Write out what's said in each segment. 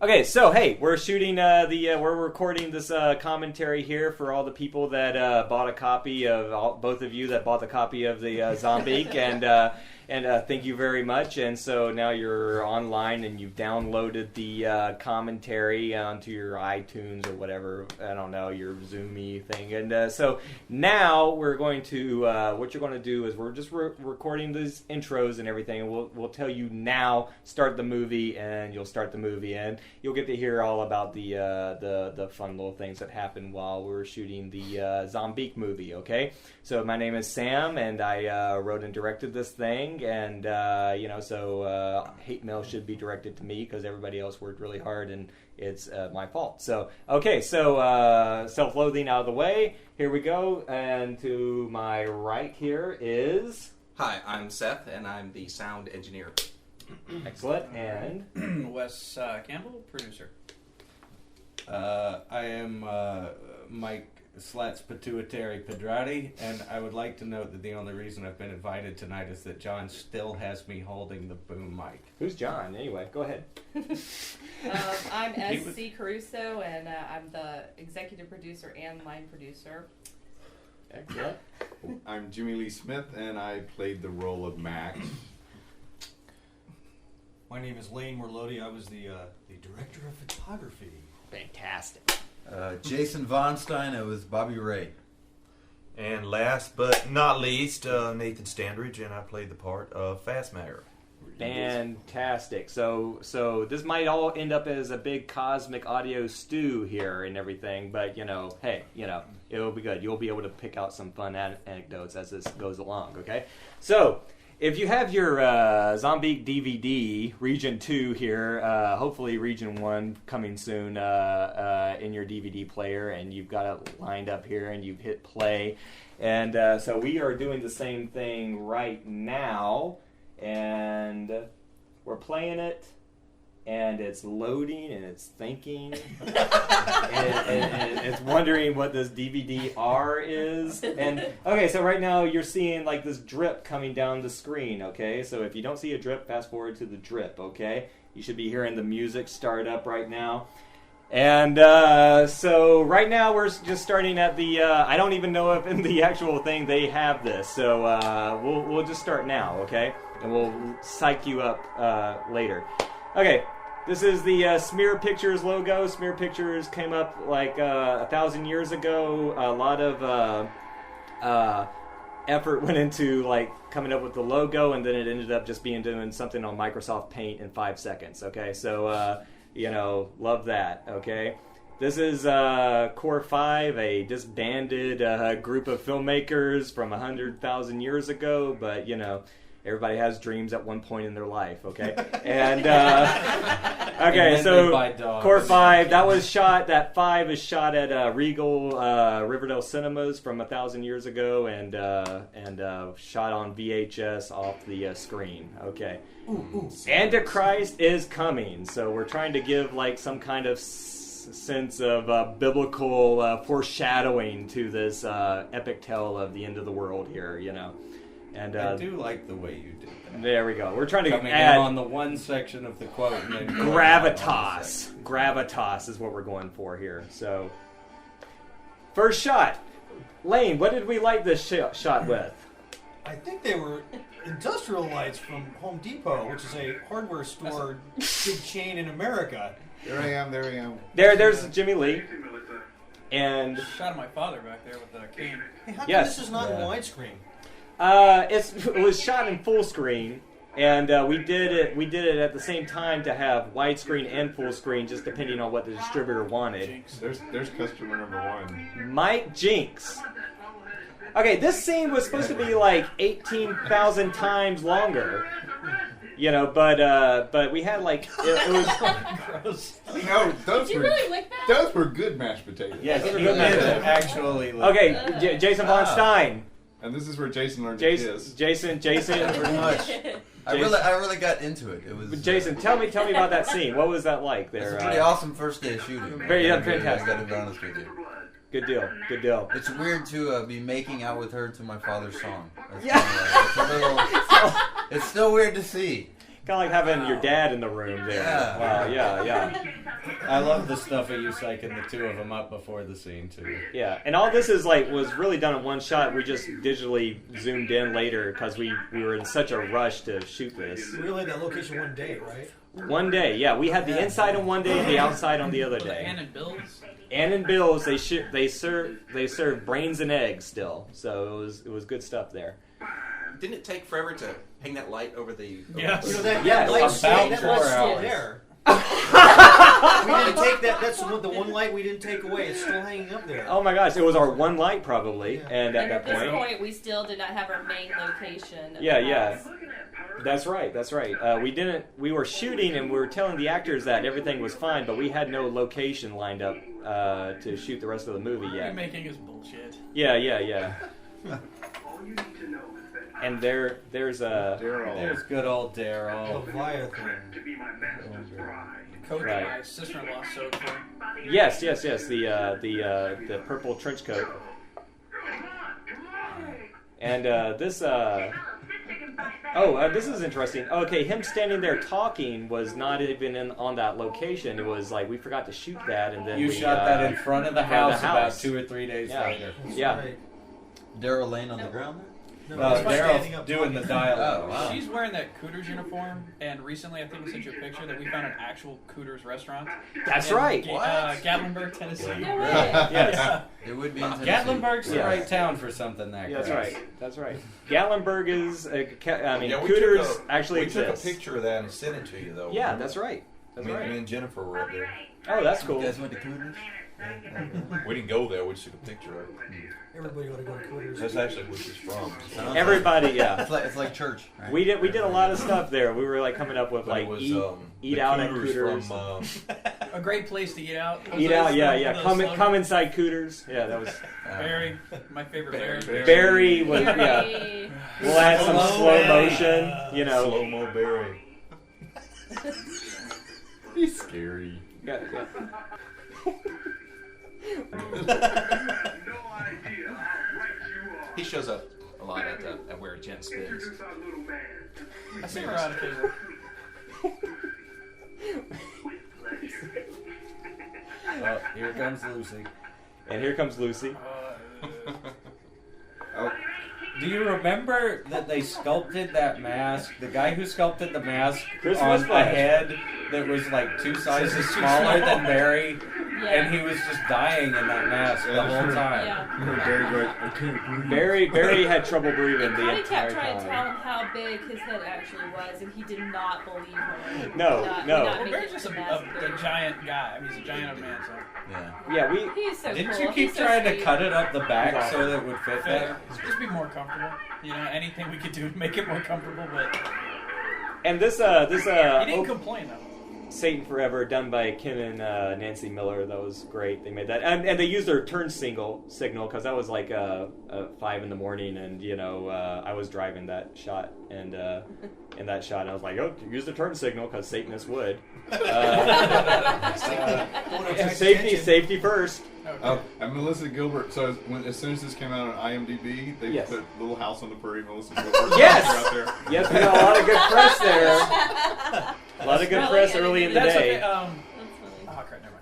Okay, so hey, we're shooting we're recording this commentary here for all the people that bought a copy of both of you that bought the copy of the Zombeak, and thank you very much. And so now you're online and you've downloaded the commentary onto your iTunes or whatever, I don't know, your Zoomy thing. And so now we're going to what you're going to do is we're just recording these intros and everything, and we'll tell you now, start the movie, and you'll start the movie, and you'll get to hear all about the fun little things that happened while we were shooting the Zombeak movie. Okay, so my name is Sam, and I wrote and directed this thing, and so hate mail should be directed to me because everybody else worked really hard, and it's my fault. So okay, so self-loathing out of the way. Here we go, and to my right here is... Hi, I'm Seth, and I'm the sound engineer. Excellent. And Wes Campbell, producer. I am Mike Slats Pituitary Pedrati, and I would like to note that the only reason I've been invited tonight is that John still has me holding the boom mic. Who's John? Anyway, go ahead. I'm S.C. Caruso, and I'm the executive producer and line producer. Excellent. I'm Jimmy Lee Smith, and I played the role of Max. My name is Lane Merlodi. I was the director of photography. Fantastic. Jason Von Stein. I was Bobby Ray. And last but not least, Nathan Standridge, and I played the part of Fastmatter. Fantastic. So this might all end up as a big cosmic audio stew here and everything, but hey, it'll be good. You'll be able to pick out some fun anecdotes as this goes along. Okay, so if you have your Zombeak DVD Region 2 here, hopefully Region 1 coming soon in your DVD player, and you've got it lined up here and you've hit play, and so we are doing the same thing right now. And we're playing it, and it's loading, and it's thinking, and it's wondering what this DVD-R is. And okay, so right now you're seeing like this drip coming down the screen. Okay, so if you don't see a drip, fast forward to the drip. Okay, you should be hearing the music start up right now. And so right now we're just starting at the, I don't even know if in the actual thing they have this, so we'll just start now, okay? And we'll psych you up later. Okay, this is the Smear Pictures logo. Smear Pictures came up like 1,000 years ago. A lot of effort went into like coming up with the logo, and then it ended up just doing something on Microsoft Paint in 5 seconds, okay? So... love that, okay? This is Core 5, a disbanded group of filmmakers from 100,000 years ago, but, everybody has dreams at one point in their life, okay? And, okay, so Core 5, that 5 is shot at Regal Riverdale Cinemas from 1,000 years ago, and shot on VHS off the screen, okay? Antichrist is coming, so we're trying to give like some kind of sense of biblical foreshadowing to this epic tale of the end of the world here, And I do like the way you did that. There we go. We're trying to Coming add in on the one section of the quote. And then gravitas. Gravitas is what we're going for here. So, first shot. Lane, what did we light this shot with? I think they were industrial lights from Home Depot, which is a hardware store big chain in America. There I am. There's Jimmy Lee. And Shot of my father back there with the cane. Hey, how come Yes. this is not in widescreen? it was shot in full screen, and we did it at the same time to have widescreen and full screen, just depending on what the distributor wanted. There's customer number 1. Mike Jinx. Okay, this scene was supposed to be like 18,000 times longer, but we had like it was Gross. No, those Did you were really lick that? those were good mashed potatoes. yes. It good match. actually. Okay, Jason Von Stein. And this is where Jason learned to kiss. Jason. Pretty much. I really got into it. It was Jason, tell me about that scene. What was that like It's there? a pretty awesome first day of shooting. Very I fantastic. gotta be honest with you. Good deal. It's weird to be making out with her to my father's song. It's Yeah. it's still weird to see. of like having your dad in the room there. Yeah. Wow, yeah. I love the stuff of you psyching the two of them up before the scene too. Yeah, and all this is was really done in one shot. We just digitally zoomed in later because we were in such a rush to shoot this. We really had that location one day, right? One day, yeah. We had the inside on one day and the outside on the other Was it day. Ann and Bill's? Ann and Bill's, they serve brains and eggs still, so it was good stuff there. Didn't it take forever to hang that light over the? Yeah. You know, that Yes, light's about that 4 light's still hours. there. We didn't take that. That's the one light we didn't take away. It's still hanging up there. Oh my gosh, it was our one light probably, and at And at that this point, point, we still did not have our main location. Of Yeah, the yeah. house. That's right. We were shooting and we were telling the actors that everything was fine, but we had no location lined up to shoot the rest of the movie yet. Remaking is bullshit. Yeah. And there's There's good old Daryl. Leviathan. Coat Right. that my sister-in-law sewed for. yes, the purple trench coat. And this this is interesting. Okay, him standing there talking was not even on that location. It was like we forgot to shoot that, and then You we shot that in front of the house about house. 2 or 3 days Yeah. later. Yeah. Right. Daryl laying on the ground there? No, that's why standing Daryl's up doing the talking. dialogue. Oh, wow. She's wearing that Cooters uniform, and recently I think I sent you a picture that we found an actual Cooters restaurant. That's in right. Gatlinburg, Tennessee. No way. Yes. It would be in Tennessee. Gatlinburg's the Yes. right town for something that Yeah, that's crazy. right. That's right. Gatlinburg is, Yeah, we Cooters took a- actually we exists. took a picture of that and sent it to you, though. Yeah, that's right. That's Me right. and Jennifer were up there. Oh, that's You cool. guys went to Cooters? We didn't go there. We just took a picture of it. Everybody ought to go to Quitters. That's actually where she's from. Everybody, yeah. It's like church. Right? We did a lot of stuff there. We were like coming up with But like it was eat the out at Cooters Cooters. from. A great place to eat out. Eat out, yeah. One of Come those come inside Cooters. Yeah, that was Barry, my favorite Barry. Barry was yeah. Yay. We'll add some slow motion, you know. Slow mo Barry. He's scary. Yeah. He shows up a lot at where Jen spins. I see her out occasionally. Oh, here comes Lucy. And here comes Lucy. Do you remember that they sculpted that mask? The guy who sculpted the mask Chris on a Westbrook. head that was like 2 sizes smaller than Barry, Yeah. and he was just dying in that mask the whole time. Yeah. Barry had trouble breathing the Connie entire kept trying to tell time. him how big his head actually was, and he did not believe her. No, Did not- no. did not Well, make Barry's it just to a the mask. giant guy. I mean, he's a giant of man, so. Yeah. Yeah, we He's so Didn't cool. you keep He's so trying to sweet. cut it up the back so that it would fit Fair. better? Just be more comfortable. You know, anything we could do to make it more comfortable, but and this he didn't oh, complain though. Satan Forever, done by Kim and Nancy Miller. That was great. They made that, and they used their turn signal because that was like 5 in the morning, and you know I was driving that shot, and in that shot I was like, oh, use the turn signal because Satanists would. Safety first. Oh, and Melissa Gilbert. So as soon as this came out on IMDb, they Yes. put Little House on the Prairie. Melissa Gilbert. Yes! out there. Yes, we got a lot of good press there. A lot of good Not press like early in the That's day. okay. That's funny. Oh crap, never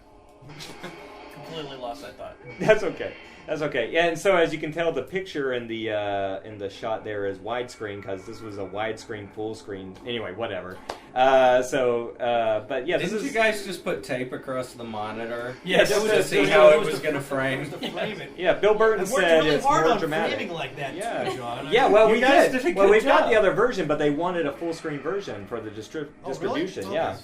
mind. Completely lost that thought. That's okay. That's okay. Yeah, and so as you can tell, the picture in the shot there is widescreen because this was a widescreen, full screen. Anyway, whatever. But yeah, this Didn't is you guys just put tape across the monitor? Yes, just that to was see the- how that it was was the- going to frame. To frame it. yeah. Bill Burton I worked said really it's hard more on dramatic. framing like that Yeah. too, John. Yeah, well, You we guys did. did a Well, good we've got job. the other version, but they wanted a full screen version for the Oh, really? distribution. Oh, Yeah. that's-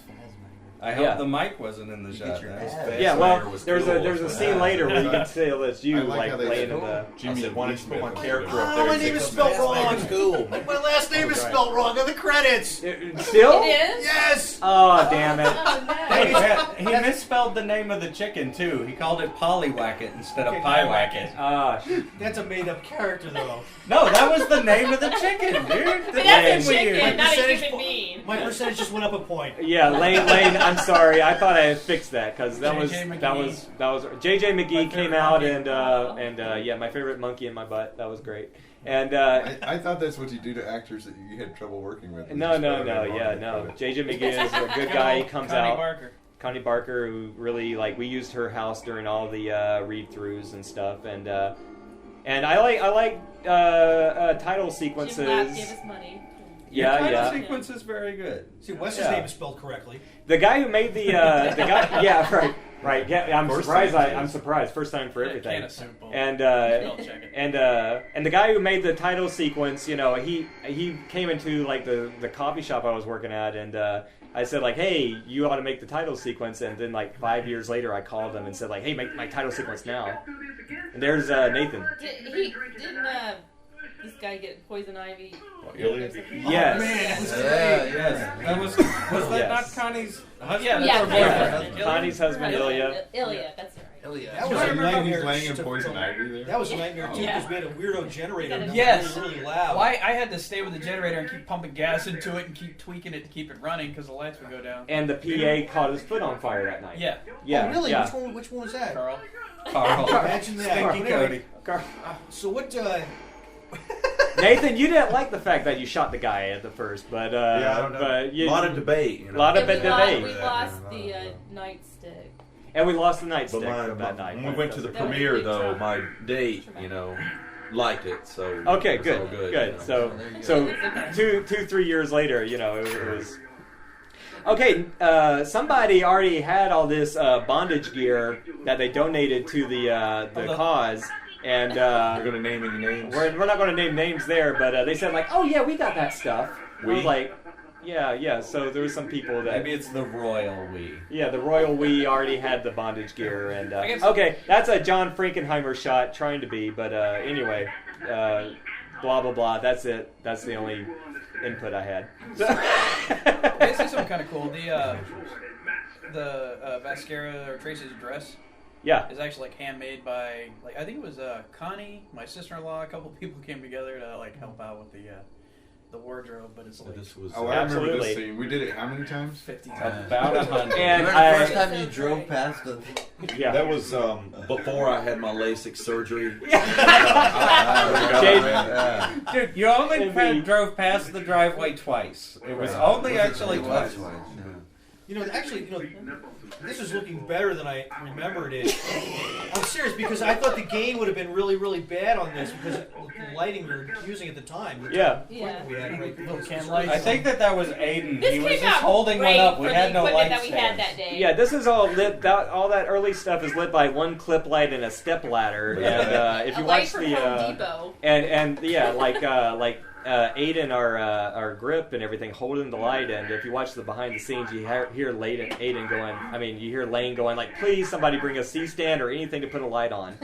I hope Yeah. the mic wasn't in the shot. your That was ass. bad. Yeah, Later well, was there's cool. a scene later where you can see it's you I like how they laying in said, the. Jimmy, why don't you put my character up Oh, there? my and name say, is "Come spelled back, wrong. it's cool." My last name is spelled wrong on the credits. Still? It is? Yes. Oh, damn it! Oh, no. Hey, he misspelled the name of the chicken too. He called it Pollywacket instead of Okay, Piewacket. Ah, That's a made-up character, though. No, that was the name of the chicken, dude. But that's a Lane. chicken, not a Percentage human po- being. My percentage just went up a point. yeah, Lane. I'm sorry. I thought I had fixed that because that was JJ that was JJ McGee My came favorite out monkey. and yeah, my favorite monkey in my butt. That was great. And I thought that's what you do to actors that you had trouble working with. no. JJ McGinn is a good guy. He comes Connie out. Barker. Connie Barker, who really we used her house during all the read-throughs and stuff, and I like title sequences. Jim Lapp gave us money. Yeah, Your yeah. title sequence is very good. See, Wes's name is spelled correctly. The guy who made the guy, yeah, right. Yeah, I'm surprised. I'm surprised. First time for everything. Can of soup bowl. And Spell check it. and the guy who made the title sequence, he came into the coffee shop I was working at, and I said hey, you ought to make the title sequence, and then 5 years later I called them and said hey, make my title sequence now. And there's Nathan. Didn't this guy get poison ivy? Iliad? Yes. Yes. That was that Yes. not Connie's husband? Yeah, or Connie's boyfriend? Connie's husband, Ilya. Ilya, that's right. That was a He's nightmare. laying in poison ivy there. That was a nightmare too, because we had a weirdo generator that was Yes. really loud. Why I had to stay with the generator and keep pumping gas into it and keep tweaking it to keep it running because the lights would go down. And the PA caught his foot on fire that night. Yeah. Yeah. Oh, really? Yeah. Which one was that? Carl. Carl. Imagine that. Stinky Cody. So what? Nathan, you didn't like the fact that you shot the guy at the first, but Yeah, I don't know. but A lot of debate. A lot of We debate. lost the nightstick. And we lost the nightstick But that night. when we went to the That was a premiere, big though, trauma. my date, liked it. So Okay, it was good, all good. good. So 2-3 years later, it was. Okay, somebody already had all this bondage gear that they donated to the cause, and You're going to name any names? we're not going to name names there, but they said oh yeah, we got that stuff. I was like, yeah. So there were some people that Maybe it's the royal we. yeah, the royal we already had the bondage gear, and I guess- okay, that's a John Frankenheimer shot, trying to be, but anyway, blah blah blah. That's it. That's the only input I had. This is something kind of cool. The Vasquera or Tracy's dress Yeah. is actually handmade by I think it was Connie, my sister-in-law. A couple people came together to help out with the wardrobe, but it's This was Oh, I remember Absolutely. this scene. We did it how many times? 50 About 100. And Remember the first time you drove past the... Yeah. that was before I had my LASIK surgery. Dude, you only Indeed. drove past the driveway twice. It was only actually twice. This is looking better than I remembered it. I'm serious, because I thought the gain would have been really, really bad on this because of the lighting we were using at the time. Yeah. Yeah. We had Little can lights. I think that was Aiden. This He was came just out holding one great up. for We the had no equipment light that we had that day. Yeah, this is all lit. All that early stuff is lit by one clip light and a step ladder. And if A you light watch from the Home Depot. and yeah, Aiden, our grip and everything, holding the light, and if you watch the behind the scenes, you hear Aiden going. You hear Lane going please somebody bring a C-stand or anything to put a light on.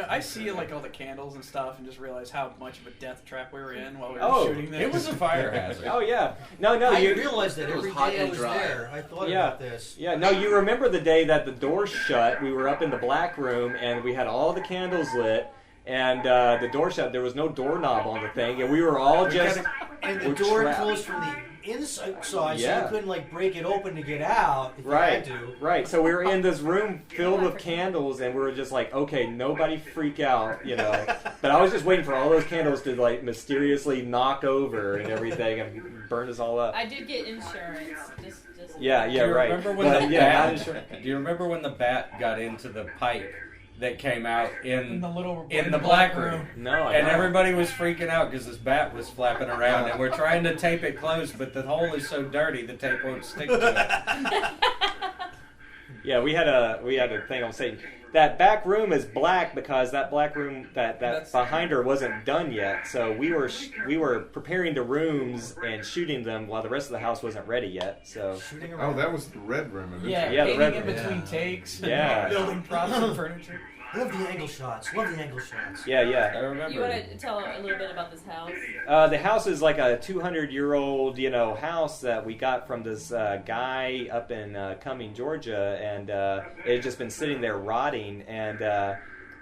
I see all the candles and stuff, and just realize how much of a death trap we were in while we were Oh, shooting this. It was a fire hazard. Oh yeah, no, I you. realized that It was every hot day I and was dry. there. I thought Yeah. about this. Yeah, no, you remember the day that the door shut, we were up in the black room, and we had all the candles lit, and the door shut, there was no doorknob on the thing, and we were all just... And the we're door trapped. closed from the inside, so Yeah. you couldn't break it open to get out if Right, you had to. right. So we were in this room filled with candles, and we were just okay, nobody freak out, But I was just waiting for all those candles to mysteriously knock over and everything and burn us all up. I did get insurance. Just Yeah, Do you right. remember when But, the yeah, bat? Do you remember when the bat got into the pipe that came out in the little in the black room? No, I And don't. everybody was freaking out because this bat was flapping around, and we're trying to tape it closed, but the hole is so dirty the tape won't stick to it. Yeah, we had a thing on Satan. That back room is black because that black room that behind her wasn't done yet. So we were preparing the rooms and shooting them while the rest of the house wasn't ready yet. So Shooting Oh, around. that was the red room. Yeah, Yeah, the painting red in room. between takes. Yeah. Building props and furniture. Love the angle shots. Love the angle shots. yeah. I remember. You want to tell a little bit about this house? The house is like a 200-year-old, house that we got from this guy up in Cumming, Georgia, and it had just been sitting there rotting, and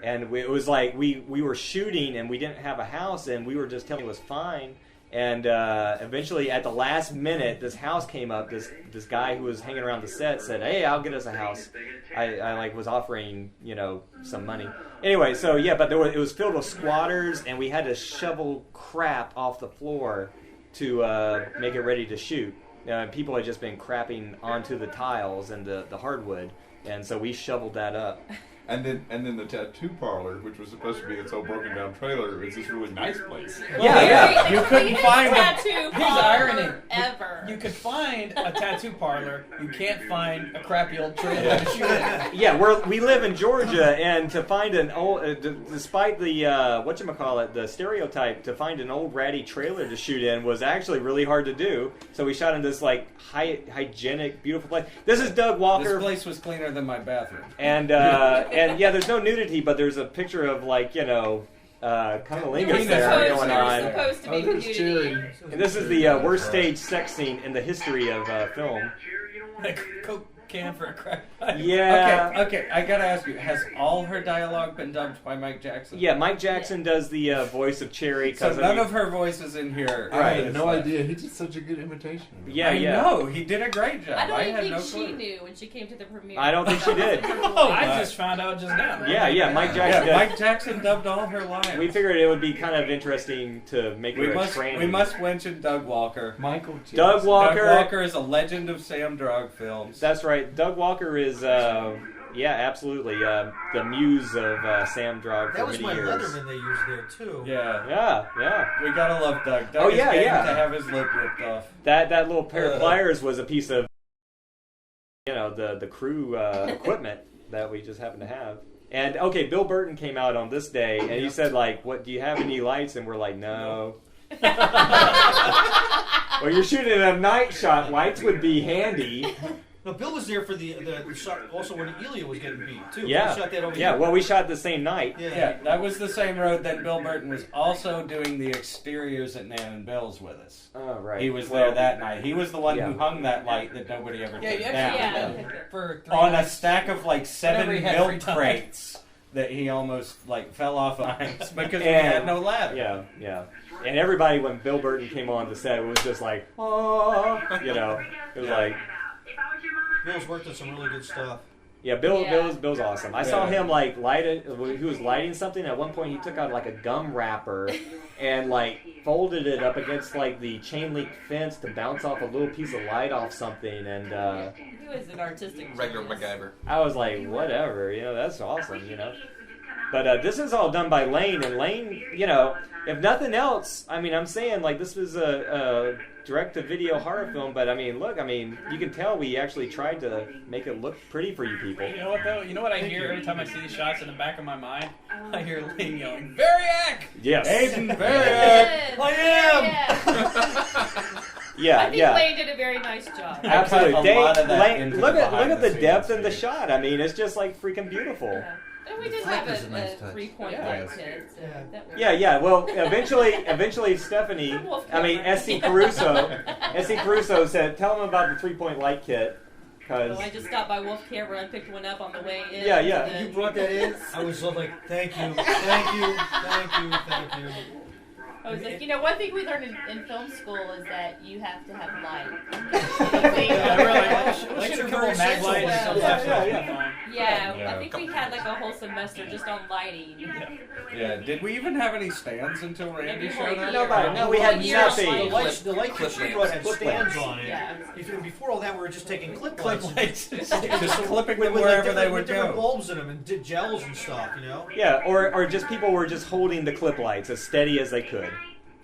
it was we were shooting and we didn't have a house, and we were just telling it was fine, And eventually, at the last minute, this house came up. This guy who was hanging around the set said, "Hey, I'll get us a house." I like was offering some money. Anyway, so yeah, but it was filled with squatters, and we had to shovel crap off the floor to make it ready to shoot. People had just been crapping onto the tiles and the hardwood, and so we shoveled that up. And then the tattoo parlor, which was supposed to be its old broken down trailer, is this really nice place. Yeah. You couldn't find tattoo Here's the parlor irony. ever. You could find a tattoo parlor. You can't find a crappy old trailer to shoot in. Yeah, we live in Georgia, and to find an old, despite the the stereotype, to find an old ratty trailer to shoot in was actually really hard to do. So we shot in this like hygienic, beautiful place. This is Doug Walker. This place was cleaner than my bathroom. And yeah, there's no nudity, but there's a picture of like cunnilingus there going on. Supposed to be nudity. And this is the worst stage sex scene in the history of film. Like Coke can for a crack pipe. Yeah. Okay, I gotta ask you, has all her dialogue been dubbed by Mike Jackson? Yeah, Mike Jackson does the voice of Cherry. So none of her voices in here. I had no idea. He did such a good imitation. Yeah, I know. He did a great job. I don't even had think no she clue. knew when she came to the premiere. I don't think she did. Oh, I just found out just now. Yeah, Mike Jackson. Yeah, Mike Jackson dubbed all her lines. We figured it would be kind of interesting to make her a training. We must mention Doug Walker. Michael Jackson. Doug Walker. Doug Walker is a legend of Sam Drog films. That's right. Doug Walker is, absolutely, the muse of Sam Drog That for was many my years. Leatherman they used there too. Yeah. We gotta love Doug. Doug is yeah, game yeah. to have his lip ripped off. That little pair of pliers was a piece of, the crew equipment that we just happened to have. And okay, Bill Burton came out on this day, and he said like, "What do you have any lights?" And we're like, "No." Well, you're shooting a night shot. Lights would be handy. No, Bill was there for the shot also when Elia was getting beat too. Yeah, We shot that over yeah. here. Well, we shot the same night. Yeah, that was the same road that Bill Burton was also doing the exteriors at Nan and Bill's with us. Oh, right. He was there that night. He was the one who hung that light that nobody ever took down. Yeah. For 3 On a nights. stack of like 7 Whenever he had free milk time. crates that he almost like fell off lines because we had no ladder. Yeah. And everybody, when Bill Burton came on the set, was just like, oh, it was like. Bill's worked on some really good stuff. Yeah, Bill's awesome. I saw him like light it. He was lighting something. At one point, he took out like a gum wrapper and like folded it up against like the chain link fence to bounce off a little piece of light off something. And He was an artistic Regular genius. MacGyver. I was like, whatever, that's awesome, But this is all done by Lane, and Lane, if nothing else, I'm saying like this was a direct-to-video horror film, but look, you can tell we actually tried to make it look pretty for you people. You know what though? You know what I hear every time I see these shots in the back of my mind? I hear Lane yelling, "Variac!" Yes. Aiden Yes. Variac! Yeah, I think Lane did a very nice job. Absolutely. A lot of that Lane, into look the at behind the the depth scenes in the too. shot. It's just like freaking beautiful. Yeah. And we did The have flick is a nice a touch. 3-point Yeah. light kit. So that was Yeah. Well, eventually, Stephanie, SC Caruso said, "Tell them about the 3-point light kit." So I just stopped by Wolf Camera and picked one up on the way in. Yeah. and then- You brought that in? I was like, thank you. I was like, one thing we learned in film school is that you have to have light. Like a couple of mag lights and Yeah. Yeah, I think we had like a whole semester just on lighting. Yeah, did we even have any stands until Randy Maybe showed like up? No, we had Year nothing. The light kits we brought had stands on it. Yeah. Before all that, we were just taking clip lights. Just clipping them With wherever like they would different go. bulbs in them and did gels and stuff, Yeah, or just people were just holding the clip lights as steady as they could.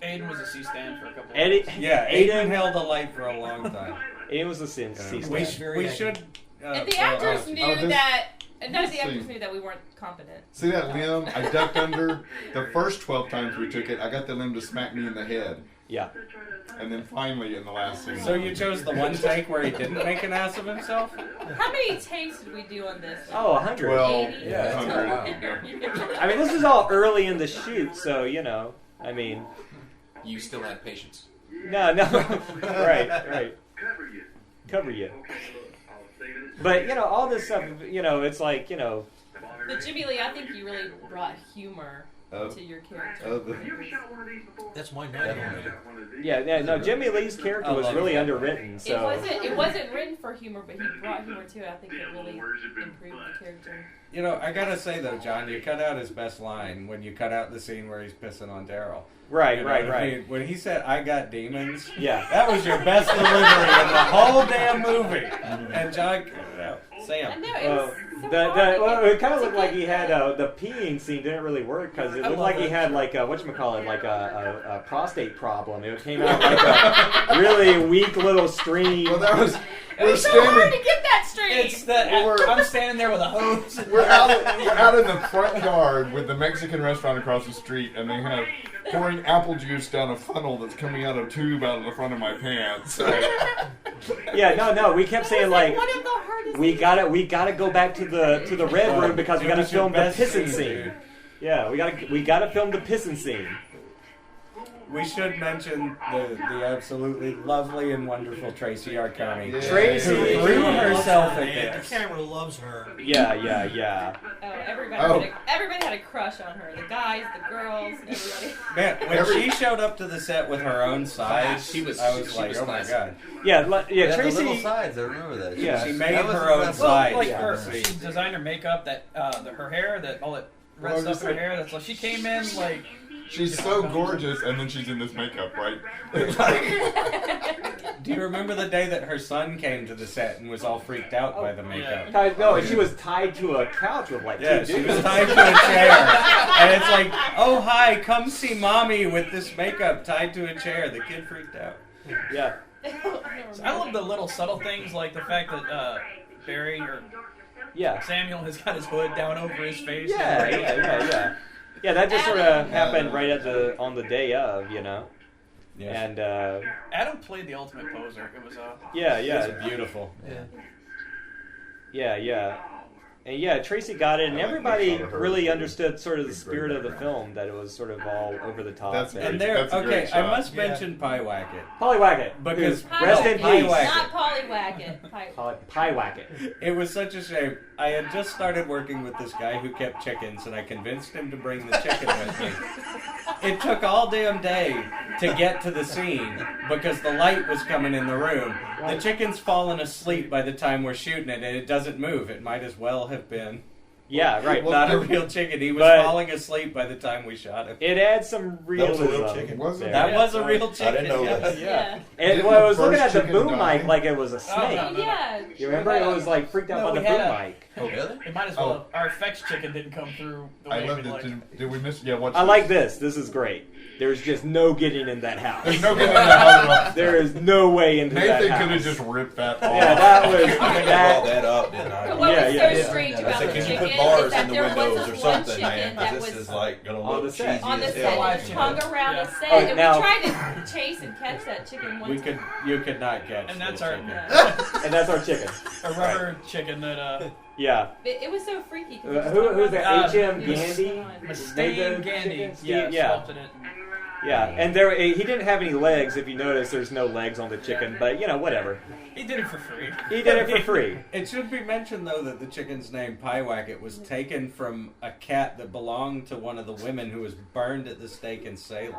Aiden was a C-stand for a couple of Eddie, Yeah, Aiden held the light for a long time. Aiden was a C-stand. We should. And the actors knew this- that. And none of the let's actors see. knew that we weren't competent. See that limb? I ducked under. The first 12 times we took it, I got the limb to smack me in the head. Yeah. And then finally in the last scene. So you chose the one take where he didn't make an ass of himself? How many takes did we do on this? Oh, 100. 12. 80? Yeah. This is all early in the shoot, so You still had patience. no, right. Cover you. But all this stuff, it's like But Jimmy Lee, I think you really brought humor to your character. That's my night. Yeah, no, Jimmy Lee's character was really underwritten. So It wasn't written for humor, but he brought humor to it. I think it really improved the character. You know, I gotta say though, John, you cut out his best line when you cut out the scene where he's pissing on Daryl. Right, You know right, what I right. mean? When he said, "I got demons," Yeah. that was your best delivery in the whole damn movie. And John, I Sam. know, it was so Well, hard it kind of to looked like get he had that. the peeing scene didn't really work because it I looked love like he that. had like a whatchamacallit, like a prostate problem. It came out like a really weak little stream. Well, that was. It We're was so hard standing. to get that straight. It's that I'm standing there with a hose. We're out in the front yard with the Mexican restaurant across the street, and they have pouring apple juice down a funnel that's coming out of a tube out of the front of my pants. Yeah, no, we kept saying like one of the hardest we gotta go back to the red room because we It gotta was your film the best pissing scene, scene. dude. Yeah, we gotta film the pissing scene. We should mention the absolutely lovely and wonderful Tracy Arconi. Yeah. Tracy Who threw herself at Man, the this. camera loves her. Yeah. Oh, everybody had a crush on her. The guys, the girls, everybody. Man, when she showed up to the set with her own sides, She was- I was she like, was oh my classy. god. Yeah, The Tracy. little sides, I remember that. Yeah. She made That was her own impressive. side. Like Yeah. she designed her makeup, that her hair, that all that red Well, stuff in her just hair. That's like she came in like. She's so gorgeous, and then she's in this makeup, right? Do you remember the day that her son came to the set and was all freaked out by the makeup? No, she was tied to a couch with like Yeah, two she dudes. was tied to a chair. And it's like, oh, hi, come see mommy with this makeup tied to a chair. The kid freaked out. Yeah. I love the little subtle things like the fact that Barry or Yeah. Samuel has got his hood down over his face. Yeah. Yeah, that just sort of happened right on the day of, you know. Yes. And Adam played the ultimate poser. It was yeah, It's beautiful. yeah. And yeah, Tracy got it, and I like everybody making fun of her. really understood sort of the It's very spirit of the background. film, that it was sort of all over the top. That's And great. there, That's a great okay, I shot. must Yeah. mention Piewacket. Pollywacket. Because Rest in Pie peace. Wacket. Not Pollywacket. Piewacket. It was such a shame. I had just started working with this guy who kept chickens, and I convinced him to bring the chicken with me. It took all damn day to get to the scene because the light was coming in the room. The chicken's fallen asleep by the time we're shooting it, and it doesn't move. It might as well have been Yeah, right. not a real chicken. He was But- falling asleep by the time we shot him. It adds some realism. That was a real chicken. Was it? there. That was a real chicken. I didn't know yes. that. Yeah. And Didn't well, I the was looking first at the chicken boom die? mic like it was a snake. no, no. Yeah. You remember? It was like freaked out No, by the we had boom a- mic. Oh, really? It might as well. Our effects chicken didn't come through the way I loved we'd it. like. Did we miss? Yeah, what's I like this. This is great. There's just no getting in that house. There's no getting in the house. There is no way into that Nathan house. could have just ripped that off. Yeah, that was I think I brought that. that up, didn't I? What Yeah, was yeah, so yeah. strange I about said, the can you chicken put bars is that in the there was windows this or one something, chicken man? that Because this was is like gonna On the look set. cheesy on the as set hell. live and chicken. hung around Yeah. the set, Oh, and now- we tried to chase and catch that chicken one time. You could not catch. And that's the our chicken. And that's our chicken. a rubber chicken that Yeah. It was so freaky. 'cause Who's the Uh, H.M. it was Gandy? fun. Mustaine Gandy. Yeah, Yeah. sculpted it. Yeah, and there he didn't have any legs. If you notice, there's no legs on the chicken, but you know, whatever. He did it for free. He did it for free. It should be mentioned, though, that the chicken's name, Piewacket, was taken from a cat that belonged to one of the women who was burned at the stake in Salem.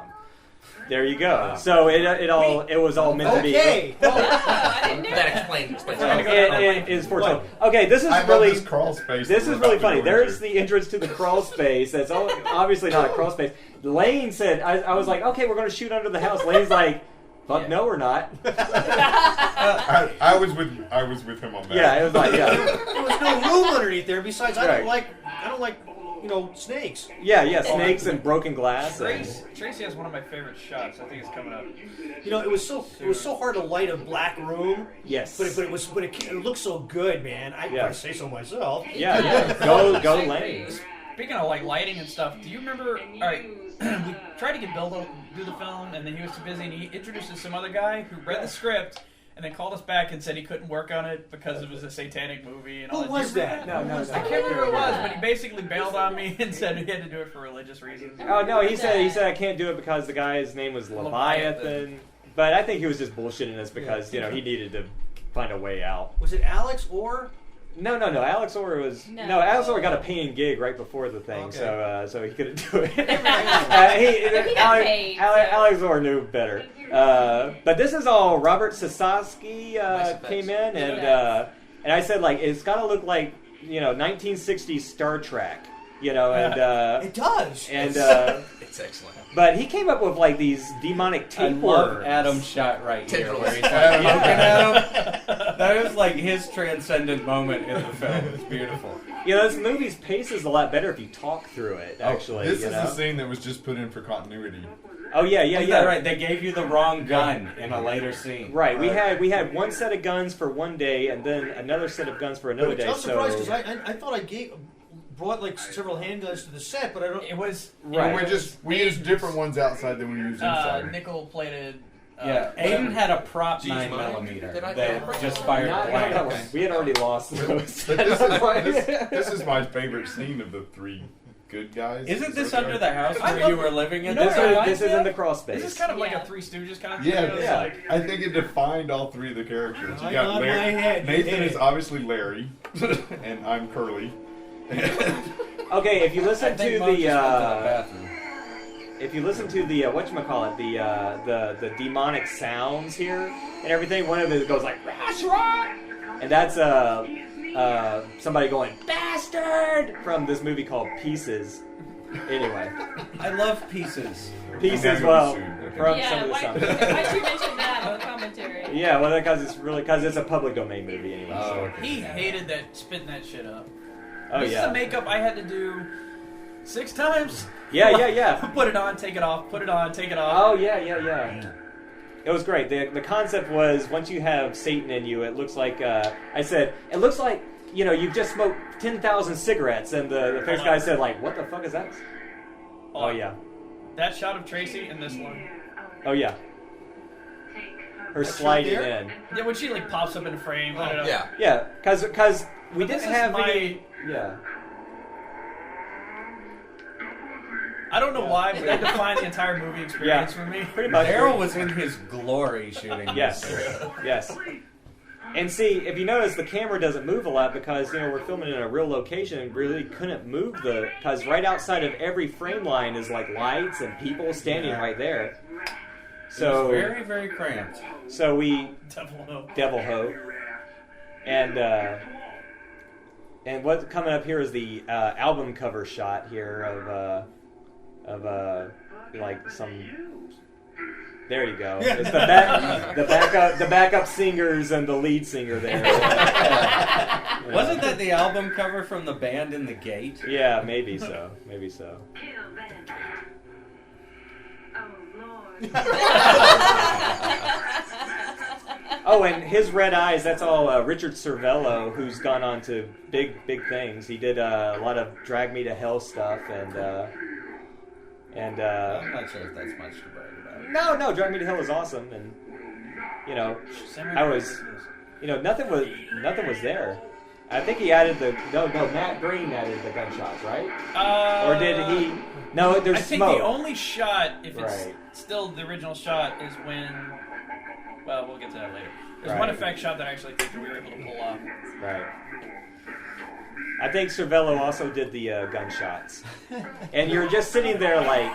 There you go. So it was all meant to be. Okay. I didn't know That that. explains. It is foretold. Okay, this is I love really this crawl space. this that is we're really about to funny. go There's into. the entrance to the crawl space. That's obviously not a crawl space. Lane said, I was like, okay, we're going to shoot under the house. Lane's like, fuck no, we're not. I was with him on that. Yeah, it was like, yeah. There was no room underneath there. Besides, I don't Right. like snakes. Yeah, snakes and broken glass. And, Tracy has one of my favorite shots. I think it's coming up. You know, it was so hard to light a black room. yes. But it looked so good, man. If Yeah. I say so myself. Yeah. Go Lane. Speaking of like lighting and stuff, do you remember? All right, we tried to get Bill to do the film, and then he was too busy, and he introduced us some other guy who read the script. And then called us back and said he couldn't work on it because it was a satanic movie. And all Who was Do you remember that? No. I can't remember who it was, but he basically bailed on me and said we had to do it for religious reasons. Oh no, he said I can't do it because the guy's name was Leviathan. But I think he was just bullshitting us because he needed to find a way out. Was it Alex or No. Alex Orr was No. Alex Orr got a paying gig right before the thing, Okay. so he couldn't do it. He got paid, so. Alex Orr knew better. But this is all Robert Sasaki Nice came effects. in, and I said like it's got to look like 1960s Star Trek, and It does. and It's excellent. but he came up with like these demonic I tapeworms. love Adam's shot right here, Tendrils. where he's like looking at him. That was like his transcendent moment in the film. It's beautiful. This movie's pace is a lot better if you talk through it. Actually, This is the scene that was just put in for continuity. Oh yeah. Right. They gave you the wrong gun in a later scene. Right, we had one set of guns for one day, and then another set of guns for another But day. I'm surprised So because I thought I brought like several handguns to the set, but I don't. It was Right. We used different ones outside than we used inside. nickel plated. Yeah, Aiden had a prop Geez, 9mm did I- that just fired Not- blanks. we had already lost those. But this is my favorite scene of the three good guys. Isn't this Okay. under the house I where love- you were living in? You know This what it is reminds me in of? the crawl space. This is kind of like Yeah. a Three Stooges kind of Yeah, thing. It's yeah. like, I think it defined all three of the characters. You I got nod Larry. my head. Nathan Yeah. is obviously Larry, and I'm Curly. Okay, if you I listen think to Mo just the went to the bathroom. if you listen to the whatchamacallit, the demonic sounds here and everything, one of it goes like "Rashra!" and that's somebody going "bastard" from this movie called Pieces. Anyway, I love pieces. Pieces. Okay. Well, Okay. from some Yeah, of the why'd songs. you mention that on the commentary? Yeah, well, because it's a public domain movie anyway. Oh, So. okay. he hated that spitting that shit up. Oh This is yeah. the makeup I had to do 6 times. Yeah. Put it on, take it off. Put it on, take it off. Oh yeah. It was great. The concept was once you have Satan in you, it looks like I said it looks like you've just smoked 10,000 cigarettes, and the first guy said like, what the fuck is that? Oh yeah. That shot of Tracy in this one. Oh yeah. Her That's sliding right there? in. Yeah, when she like pops up in a frame. I don't know. Yeah. Yeah, because we But this didn't is have my- any. Yeah. I don't know why, but that defined the entire movie experience for me. Pretty much. Daryl was in his glory shooting Yes. this. Yes. And see, if you notice, the camera doesn't move a lot because we're filming in a real location and really couldn't move because right outside of every frame line is like lights and people standing right there. So It was very, very cramped. so we Devil Devil Ho, and what's coming up here is the album cover shot here of like some. There you go. It's the backup singers and the lead singer there. Wasn't that the album cover from the band in the Gate? Yeah, maybe so. Maybe so. Oh, and his red eyes, that's all Richard Cervello, who's gone on to big things. He did a lot of Drag Me to Hell stuff, and I'm not sure if that's much to brag about. no, Drag Me to Hell is awesome, and I was, nothing was there. I think he added Matt Green added the gunshots, right? Or did he? No, there's I think smoke. the only shot, if it's Right. still the original shot, is when. Well, we'll get to that later. There's Right. one effect shot that I actually think we were able to pull off. Right. I think Cervello also did the gunshots, and you're just sitting there like,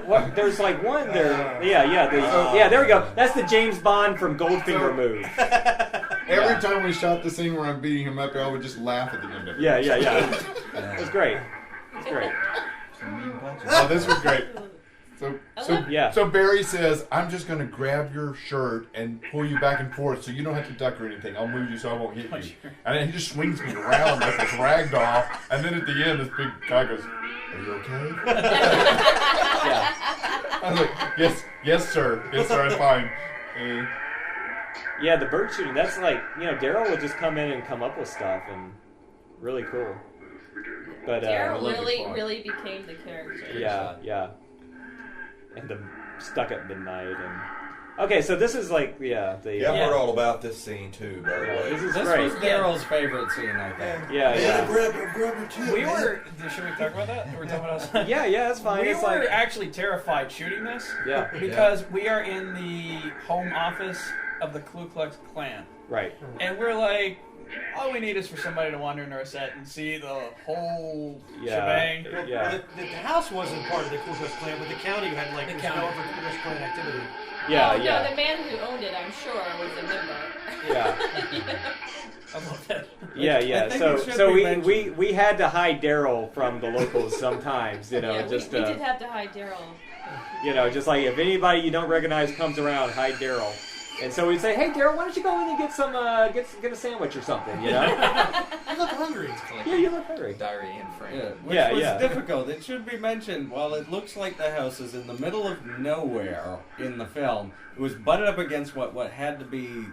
what? There's like one there. Yeah, there we go. That's the James Bond from Goldfinger move. Every time we shot the scene where I'm beating him up, I would just laugh at the end of it. Yeah. It was great. It's great. Oh, this was great. Yeah. So Barry says, I'm just going to grab your shirt and pull you back and forth so you don't have to duck or anything. I'll move you so I won't hit you. And then he just swings me around like this rag doll. And then at the end, this big guy goes, are you okay? Yeah. I was like, yes, sir. Yes, sir, I'm fine. Yeah, the bird shooting, that's like, Daryl would just come in and come up with stuff, and really cool. But Daryl really became the character. Yeah. And the Stuck at Midnight, and okay, so this is like I've heard all about this scene too, by the way. This is This great. was Daryl's favorite scene, I think. Yeah. Grab her too. We were. Should we talk about that? We're talking about us. Yeah, that's fine. We It's were like, actually terrified shooting this yeah, because we are in the home office of the Ku Klux Klan, right. and we're like, all we need is for somebody to wander into our set and see the whole Yeah. shebang. Yeah. Well, the house wasn't part of the Ku Klux Klan, but the county had like The was county. known for Ku Klux Klan activity. Yeah, Oh, yeah. no, the man who owned it, I'm sure, was a member. Yeah. I love that. Yeah, I yeah. think So, it should so be we, mentioned. we had to hide Daryl from the locals sometimes, you know, Yeah, just we did have to hide Daryl. you know, just like if anybody you don't recognize comes around, hide Daryl. And so we'd say, hey, Daryl, why don't you go in and get some, get a sandwich or something, you know? You look hungry. Yeah, you look hungry. Diary and frame. Yeah, which Yeah, was yeah. difficult. It should be mentioned, while it looks like the house is in the middle of nowhere in the film, it was butted up against what had to be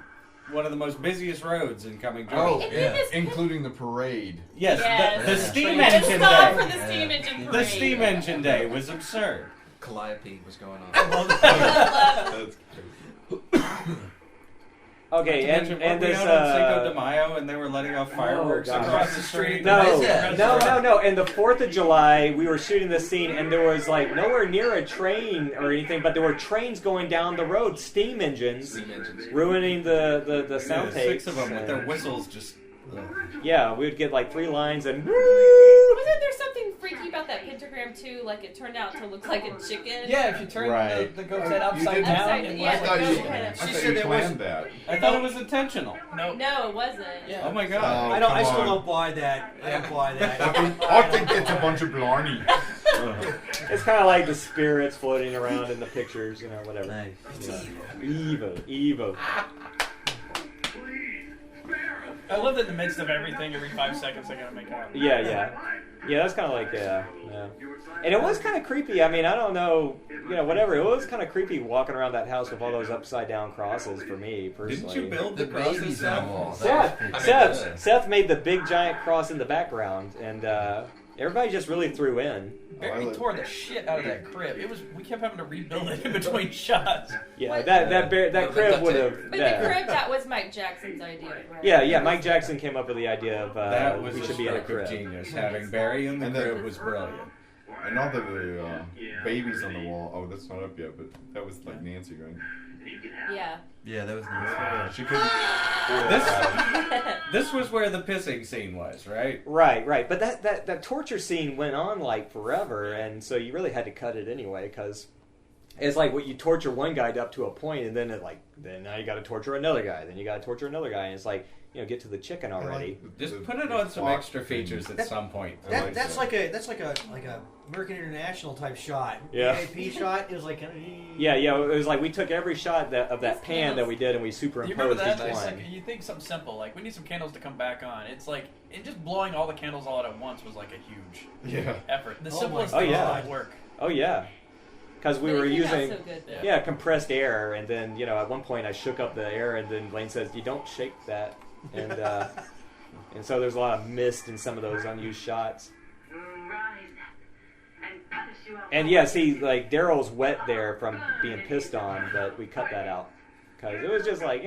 one of the most busiest roads in Coming Oh, Journey. yeah. including the parade. Yes, Yes. the steam The engine stop for day. the steam engine The parade. steam engine day was absurd. Calliope was going on. I love that. That's Okay, and Weren't we this, out on Cinco de Mayo and they were letting off fireworks gosh. across the street? No, Yeah. no. And the 4th of July, we were shooting this scene, and there was like nowhere near a train or anything, but there were trains going down the road, steam engines, Steam engines. ruining the sound takes. 6 of them with and- their whistles just... Yeah, we would get like 3 lines and. Wasn't there something freaky about that pentagram too? Like it turned out to look like a chicken. Yeah, if you turn Right. the goat's head upside did- down, Upside- it yeah, I was the thought like goat you, head I up. She thought said you there was- planned that. I thought it was intentional. no. No, it wasn't. Yeah. Oh my god. Oh, I don't. I come still on. don't buy that. I don't buy that. I think it's a bunch of blarney. It's kind of like the spirits floating around in the pictures, you know, whatever. Nice. Evil, evil. I love that in the midst of everything, every 5 seconds they gotta make out. Yeah. That's kind of like yeah. And it was kind of creepy. I mean, I don't know, you know, whatever. It was kind of creepy walking around that house with all those upside down crosses for me personally. Didn't you build The the crosses babies on the Seth? wall. Seth made the big giant cross in the background, and everybody just really threw in. Barry tore the shit out of that crib. We kept having to rebuild it in between shots. Yeah, What? that crib would have. But the crib, that was Mike Jackson's idea, right? Yeah. Mike Jackson came up with the idea of That was we a should be in a stroke of crib. genius. Having Barry in the And then- crib was brilliant. And all the babies on the wall. Oh, that's not up yet, but that was like Nancy, right? Yeah. Yeah, that was nice. She couldn't. This was where the pissing scene was, right? Right. But that torture scene went on like forever, and so you really had to cut it anyway because it's like what you torture one guy up to a point, and then then now you got to torture another guy, then you got to torture another guy, and it's like get to the chicken already. Just put it on some clock extra thing. features at some point. That's like a American International type shot. Yeah. VIP shot. It was like. Yeah. It was like we took every shot of that pan that we did, and we Do you remember superimposed that? each It's one. like, you think something simple, like we need some candles to come back on. It's like, and just blowing all the candles all at once was like a huge Yeah. effort. The Oh simplest my things God. would work. Oh yeah, because we But were it came out using so good, though. yeah compressed air, and then at one point I shook up the air, and then Lane says you don't shake that, and and so there's a lot of mist in some of those unused shots. And yeah, see, like Daryl's wet there from being pissed on, but we cut that out because it was just like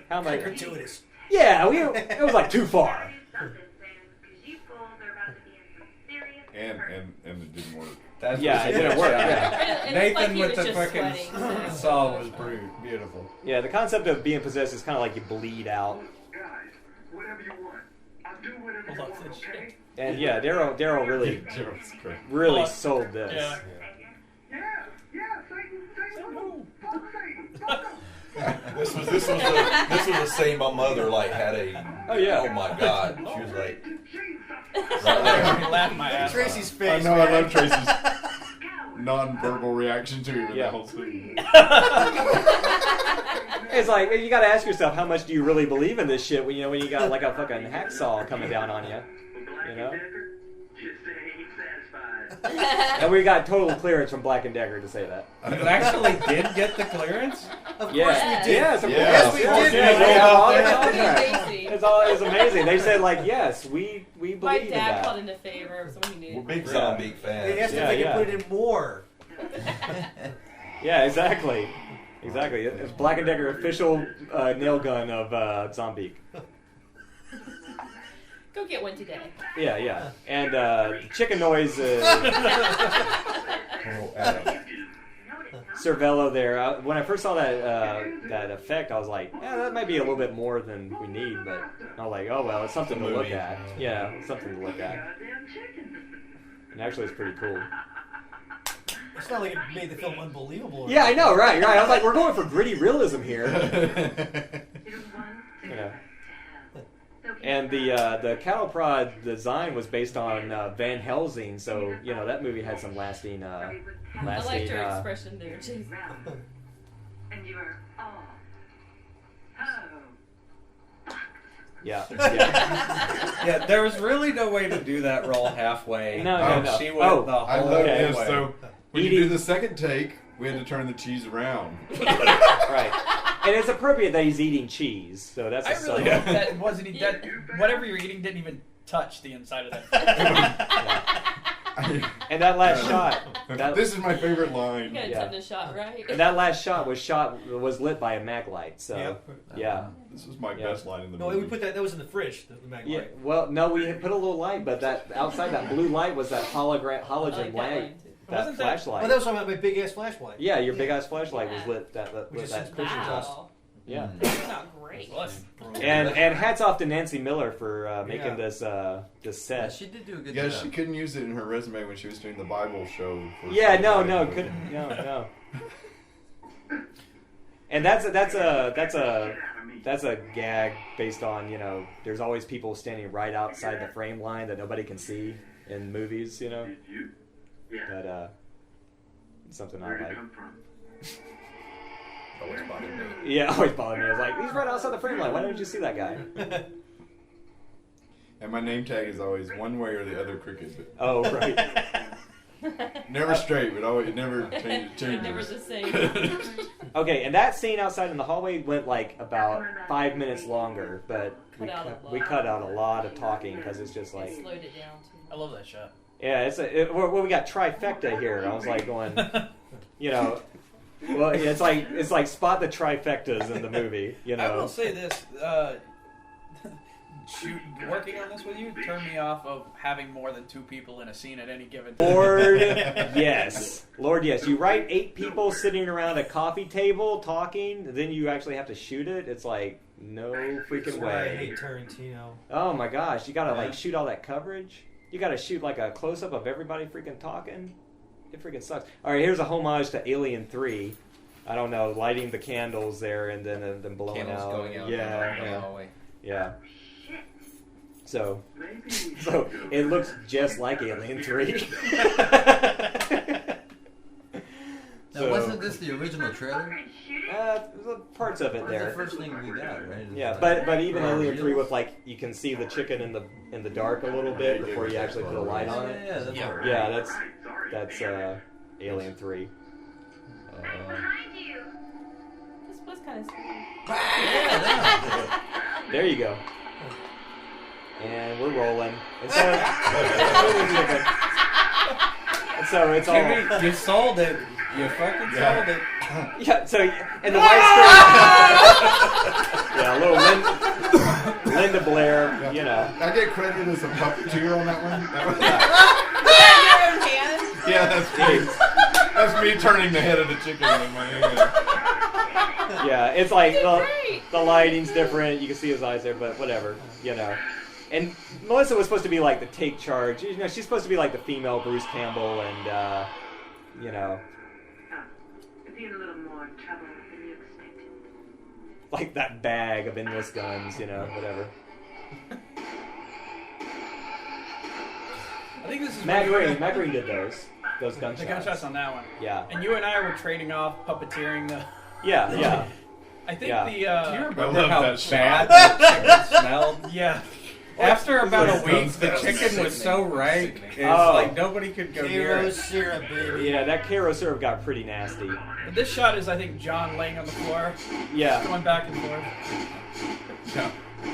how much? Gratuitous. Yeah, it was like too far. And it didn't work. That's Yeah, what it she didn't did. work. And Yeah. it Nathan looked like he with was the just fucking sweating, so. saw was beautiful. Yeah, the concept of being possessed is kind of like you bleed out. I love this shit. And yeah, Daryl really Gerald's great. really Well, sold this. Yeah. This was the scene my mother had a. Oh yeah. Oh my God! She was like, I laughed my ass off. Tracy's I face. know. I man. love Tracy's non-verbal reaction to Yeah. the whole thing. It's like you got to ask yourself, how much do you really believe in this shit when when you got like a fucking hacksaw coming down on you, And we got total clearance from Black and Decker to say that. You actually did get the clearance? Of Yeah. course we did. Yes, of Yes, course. we Yes, did. yes, Yeah. yeah, all the Pretty contract. amazing. It's amazing. They said like, yes, we believe My in dad that. called into favor, so he "We're knew. big Zombeak They fans." asked Yeah, if they yeah. could put it in more. Yeah, exactly. It's Black and Decker official nail gun of Zombeak. Go get one today. Yeah. And chicken noise. Oh, Adam. Cervello there. When I first saw that effect, I was like, yeah, that might be a little bit more than we need, but I was like, oh well, it's something to look at. Yeah, it's something to look at. And actually, it's pretty cool. It's not like it made the film unbelievable. Yeah, I know, right. I was like, we're going for gritty realism here. Yeah. And the cattle prod design was based on Van Helsing, so that movie had some lasting. I liked your expression there, Jason. And you are all Yeah. Yeah, there was really no way to do that roll halfway. No. She went the I whole love way. this. So when you do the second take, we had to turn the cheese around. Right. And it's appropriate that he's eating cheese, so that's. I really hope that wasn't that whatever you're eating didn't even touch the inside of that. And that last shot. This is my favorite line. You got a tetanus shot, right? And that last shot was lit by a mag light. So yeah. This was my best line in the No, movie. we put that was in the fridge, the mag Yeah. light. Well, no, we put a little light, but that outside that blue light was that halogen that light. That Wasn't that- flashlight. Oh, that was talking about my big ass flashlight. Yeah, your big ass flashlight was lit. That Which is that wow. Wow. Yeah. That's not great. And hats off to Nancy Miller for making this this set. Yeah, she did do a good Yeah, job. she couldn't use it in her resume when she was doing the Bible show. For Yeah, no, Twilight Zone. couldn't, no. And that's a gag based on there's always people standing right outside the frame line that nobody can see in movies, That it's something I like. Always bothered me. Yeah, always bothered me. I was like, he's right outside the frame line. Why don't you see that guy? And my name tag is always one way or the other crooked. But Oh, right. never straight, but always it never changes. Never the same. Okay, and that scene outside in the hallway went like about 5 minutes longer, but we cut out a lot of talking because it's just like. It slowed it down too. I love that shot. Yeah, we got trifecta here. I was like going, well, it's like spot the trifectas in the movie. I will say this: working on this with you turned me off of having more than 2 people in a scene at any given time. Lord, yes. You write 8 people sitting around a coffee table talking, then you actually have to shoot it. It's like no freaking That's why I way. hate Tarantino. Oh my gosh, you gotta shoot all that coverage. You gotta shoot like a close up of everybody freaking talking. It freaking sucks. All right, here's a homage to Alien 3. I don't know, lighting the candles there and then blowing Candles out. going out. Yeah. So it looks just like Alien 3. Now, wasn't this the original trailer? Parts of it That was there. the first thing we got, right? Yeah, but even Alien 3 with you can see the chicken in the dark a little bit before you actually put a light on it. Yeah, That's Alien 3. This was kind of scary. There you go. And we're rolling. And so it's all. Jimmy, you sold it. You fucking sold it. Yeah. So and the widescreen. Yeah, a little Linda Blair. I get credited as a puppeteer on that one. Your own hand? Yeah, that's me. That's me turning the head of the chicken in my hand. Yeah, it's like Great. the lighting's different. You can see his eyes there, but whatever. And Melissa was supposed to be like the take charge. She's supposed to be like the female Bruce Campbell, and It's in a little more trouble than you expected. like that bag of endless guns. Whatever. I think this is Matt what- Green did those gunshots. The gunshots on that one. Yeah. And you and I were trading off puppeteering the. Yeah. I think Yeah. the. Do you I remember love how that shot. bad the chicken smelled? Yeah. After about a Like week, the guns. chicken was so rank, it's Oh. like nobody could go near Hero it. syrup, baby. Yeah, that Karo syrup got pretty nasty. But this shot is, I think, John laying on the floor, Yeah. going back and forth.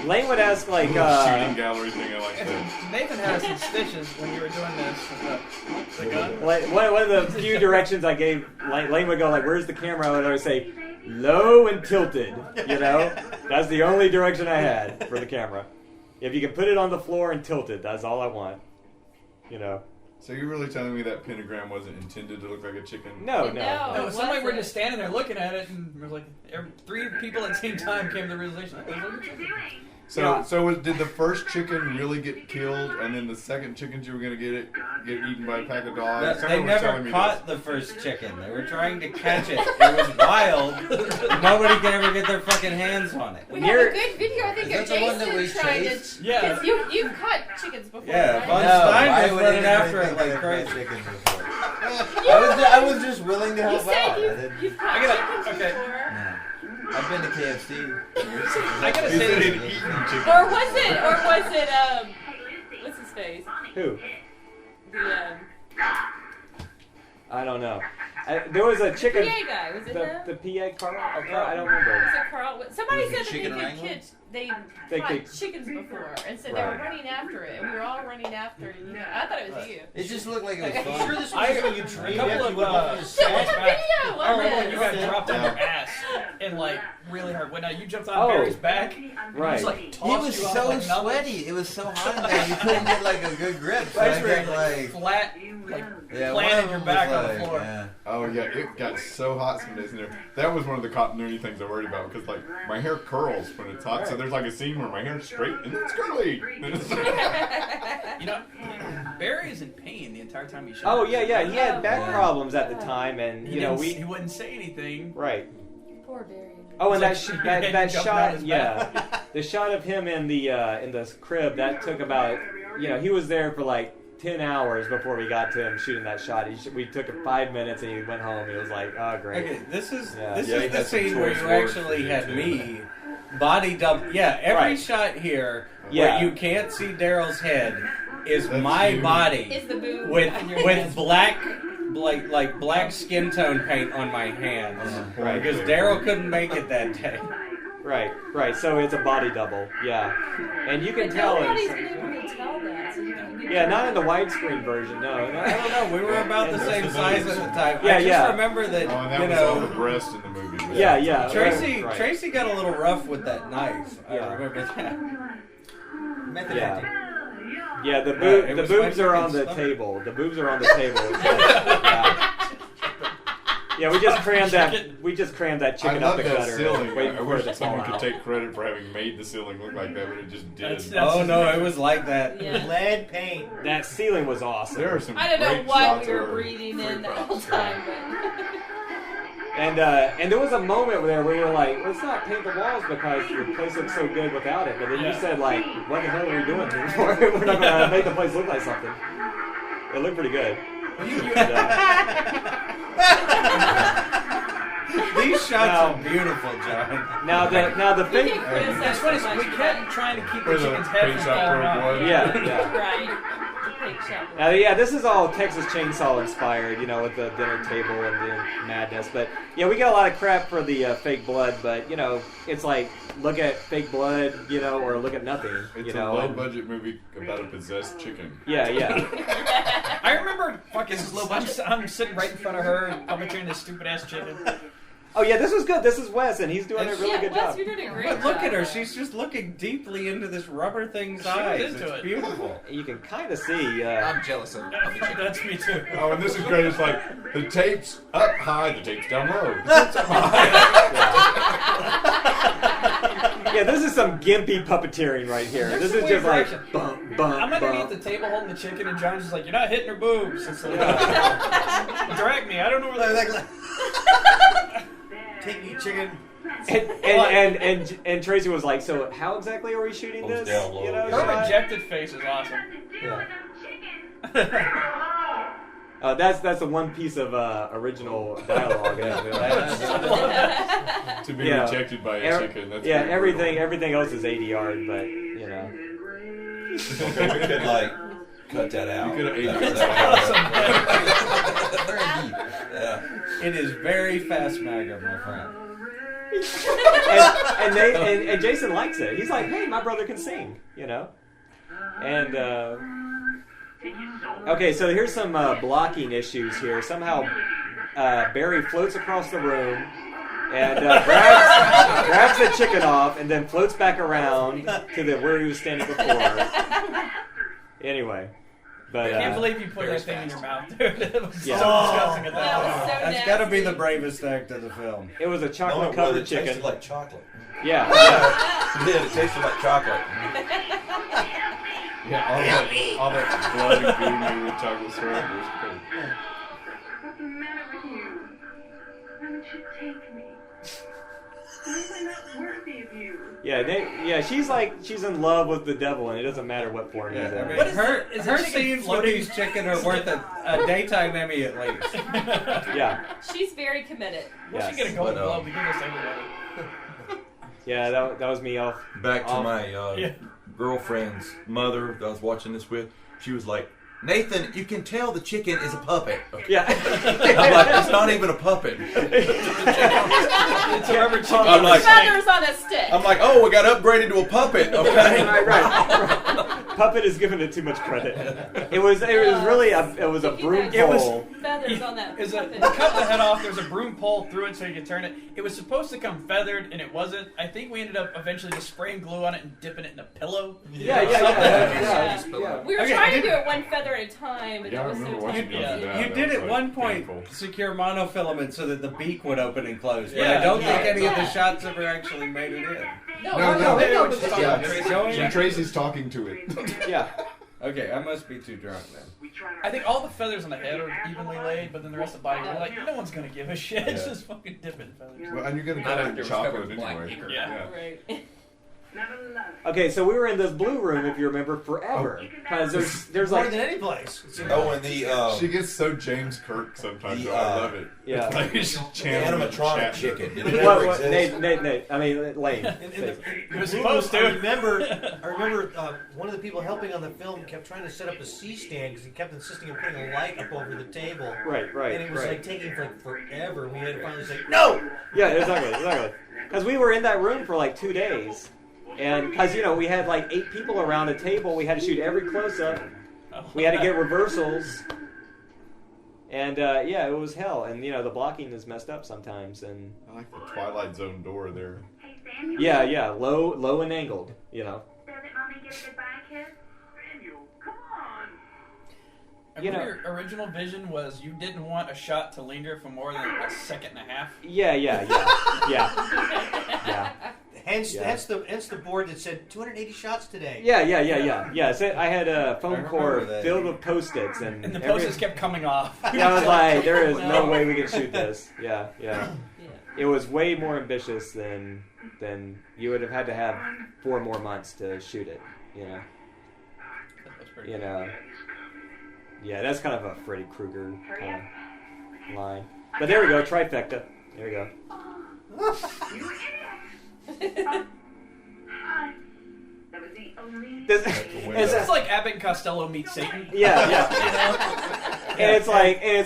Lane would ask like Shooting gallery thing, I like that. Nathan had some stitches when you were doing this with the gun. like one of the few directions I gave. Lane would go like, "Where's the camera?" And I would say, "Low and tilted." That's the only direction I had for the camera. If you can put it on the floor and tilt it, that's all I want. So you're really telling me that pentagram wasn't intended to look like a chicken? No. No, it somebody were wasn't. just standing there looking at it, and there was like 3 people at the same time came to the realization. Like, "Look at the chicken." Did the first chicken really get killed, and then the second chickens you were gonna get eaten by a pack of dogs? They never caught the first chicken. They were trying to catch it. It was wild. Nobody could ever get their fucking hands on it. We have a good video, I think, of Jason trying to. Yeah. Because you've caught chickens before. Yeah, right? Von No, Stein I was would running never after it think like I've crazy. had chickens before. I was just willing to You help out. said I didn't- you've caught I gotta- chickens okay. before. No. I've been to KFC. I gotta He say said this. he'd eaten chicken. Or was it, what's his face? Who? The, I don't know. There was a chicken. PA guy, was it him? The PA Carl? I don't Was remember. it Carl? Somebody Was it said that Chicken they could Wrangler? catch, they They caught could- chickens before, and so they were Right. running after it, and we were all running after it. You know, I thought it was you. It just looked like it was Okay. fun. I'm sure this was when you dreamed couple after of, you went off to the That was side. a video, I remember when wasn't you it? got dropped on Yeah. your ass and like really hard. When you jumped on Oh. Barry's back, Right. He just, like, He tossed was you off so like nothing. sweaty. It was so hot in there. You couldn't get like a good grip. So I That's where kept like, flat, like yeah, one planted of your them back was on the like, floor. yeah. Oh yeah, it got so hot some days in there. That was one of the continuity things I worried about because like my hair curls when it's hot, so there's like a scene where my hair's straight and it's curly. You know, Barry is in pain the entire time he shot. Oh yeah. He had back Yeah. problems at the time, and He you know he wouldn't say anything. right. Poor Barry. Oh, and that It's like that jumping out shot, his yeah, back. the shot of him in the crib that took about, he was there for like 10 hours before we got to him shooting that shot. We took 5 minutes and he went home. He was like, oh great. Okay, this is Yeah. this Yeah, he is the had some scene where choice you words actually for had you, me body double. Yeah, every Right. shot here Yeah. where you can't see Daryl's head is That's my you. body Is the boob with on your head? black like black skin tone paint on my hands. Right. Because Daryl couldn't make it that day. Right. So it's a body double, yeah, and you can But tell nobody's it. been able to tell that. So you can Yeah, not in the widescreen version. No. I don't know. We were about the same size at the time. Yeah, I just yeah. remember that, Oh, and that you was all the know, breast in the movie. Yeah. Right. Tracy got a little rough with that knife. I Yeah. remember that. Method Yeah. acting. Yeah, the it the was boobs my are on fucking the stomach. table. The boobs are on the table. Yeah, we just crammed that I chicken love up the that cutter. ceiling. Waiting I for it wish to fall someone could out. take credit for having made the ceiling look like that, but it just did. That's Oh no, it was like that. Yeah. Lead paint. That ceiling was awesome. There are some. I don't know great what shots we were of her. breathing in the whole Great time, shots. but. And there was a moment there where we were like, let's not paint the walls because the place looks so good without it. But then you Yeah. said like, what the hell are we doing here for? We're not gonna make the place look like something. It looked pretty good. These shots are beautiful, John. Now the You thing. can criticize That's funny. so much We for kept trying to keep Where the the chicken's head paint from shop falling probe off. was. Yeah. Right. The pig shop. Yeah, this is all Texas Chainsaw inspired, with the dinner table and the madness. But yeah, we got a lot of crap for the fake blood, but it's like look at fake blood, or look at nothing. It's a low budget movie about a possessed chicken. Yeah. I remember fucking. I'm sitting right in front of her, puppeteering this stupid ass chicken. Oh yeah, this was good. This is Wes, and he's doing a really good Wes, job. you're doing a great But look job. at her. She's just looking deeply into this rubber thing's She was eyes. into It's it. beautiful. You can kind of see. I'm jealous of the chicken. That's me too. Oh, and this is great. It's like the tape's up high, the tape's down low. The tape's up high. Yeah, this is some gimpy puppeteering right here. There's This some is weird just like direction. bump. I'm underneath the table holding the chicken, and John's just like, "You're not hitting her boobs." It's like, drag me. I don't know where they're. Take me, chicken. And Tracy was like, "So how exactly are we shooting this?" down low. Her shot? rejected face is awesome. That's the one piece of original dialogue. To be Yeah. rejected by a chicken. That's Yeah, pretty everything else is ADR, but Okay, we could cut that out. You could have ADR'd That's that. Very deep. Yeah. It is very fast magger, my friend. and Jason likes it. He's like, "Hey, my brother can sing," And okay, so here's some blocking issues here. Somehow Barry floats across the room and grabs the chicken off, and then floats back around to where he was standing before. Anyway, But I can't believe you put that thing in your mouth, dude. It was so disgusting at that That was point. so That's got to be the bravest act of the film. it was a No, chocolate it covered tasted chicken. like chocolate. Yeah. It did. It tasted like chocolate. Yeah, all that blood and goo with chocolate syrup was good. What's the matter with you? Why don't you take me? Why am I not worthy of you? Yeah, she's in love with the devil, and it doesn't matter what form he's Yeah, I in. mean, What is her it? Is the chicken scenes with floating? these chicken are worth a daytime Emmy at least. Yeah, She's very committed. We yes. should get a Golden But, Globe. We do this everybody. Yeah, that was me off. Back to off. my Yeah. girlfriend's mother that I was watching this with. She was like, Nathan, you can tell the chicken is a puppet. Yeah. I'm like, it's not even a puppet. It's a rubber chicken. I'm like, Feathers on a stick. I'm like, oh, we got upgraded to a puppet. Okay. right. Puppet is giving it too much credit. It was really a broom It was- pole. Feathers on that. Is puppet. it cut the head off? There's a broom pole through it so you can turn it. It was supposed to come feathered, and it wasn't. I think we ended up eventually just spraying glue on it and dipping it in a pillow. Yeah. We were Okay, trying to did- do it one feather at a time, and Yeah, I it was remember so watching tough. you do that. You That did was, at like, one point painful. secure monofilament so that the beak would open and close, but Yeah, I don't yeah, think any of the yeah. shots ever actually made it in. No. Yeah. Tracy's talking to it. Yeah. Okay, I must be too drunk then. I think all the feathers on the head are evenly laid, but then the rest of the body, we're like, no one's gonna give a shit. It's Yeah. just fucking dipping feathers. Well, and you're gonna Not call after it it was chocolate covered with black anyway. ink. Yeah. Right. Never loved Okay, so we were in this blue room, if you remember, forever. Because there's More like than any place. Oh, and the She gets so James Kirk sometimes. The, though. I love it. Yeah. It's like she's channeling animatronic Chapman. chicken. Did it what, ever what, exist? Nate. I mean, Lane. It was supposed to. I remember one of the people helping on the film kept trying to set up a C-stand because he kept insisting on putting a light up over the table. Right. And it was right. like taking like forever. We had to finally say, no! Yeah, exactly. Because we were in that room for like 2 days. And because, we had like 8 people around a table, we had to shoot every close-up. We had to get reversals. And, it was hell. And, the blocking is messed up sometimes. And I like the Twilight Zone door there. Hey, Samuel. yeah, low and angled, Doesn't Mommy get a goodbye kiss? Samuel, come on. And your original vision was you didn't want a shot to linger for more than a second and a half. Yeah. Hence Yeah. the board that said 280 shots today. Yeah. So I had a I foam remember core that. filled with Post-its. And And the every- posters kept coming off. Yeah, I was like, there is no No. way we can shoot this. Yeah. Yeah. It was way more ambitious than you would have had to have 4 more months to shoot it. That's pretty You good. know. Yeah, that's kind of a Freddy Krueger kind of line. But there we go, trifecta. There we go. You idiot. Hi. That was the only This, It's like Abbott and Costello meet Satan. yeah. And it's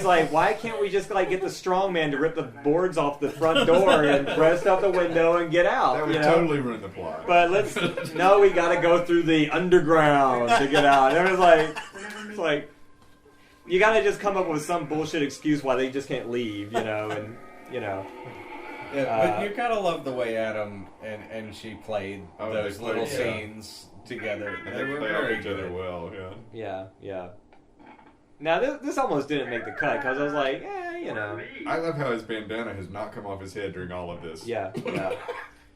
like, why can't we just get the strongman to rip the boards off the front door and rest out the window and get out? That would you know? totally ruin the plot. But we got to go through the underground to get out. And it's like, you got to just come up with some bullshit excuse why they just can't leave, and. Yeah, but you gotta love the way Adam and she played those little scenes together. And They they were play off very each other good. well, yeah. Yeah. Now, this almost didn't make the cut, because I was like, I love how his bandana has not come off his head during all of this. Yeah.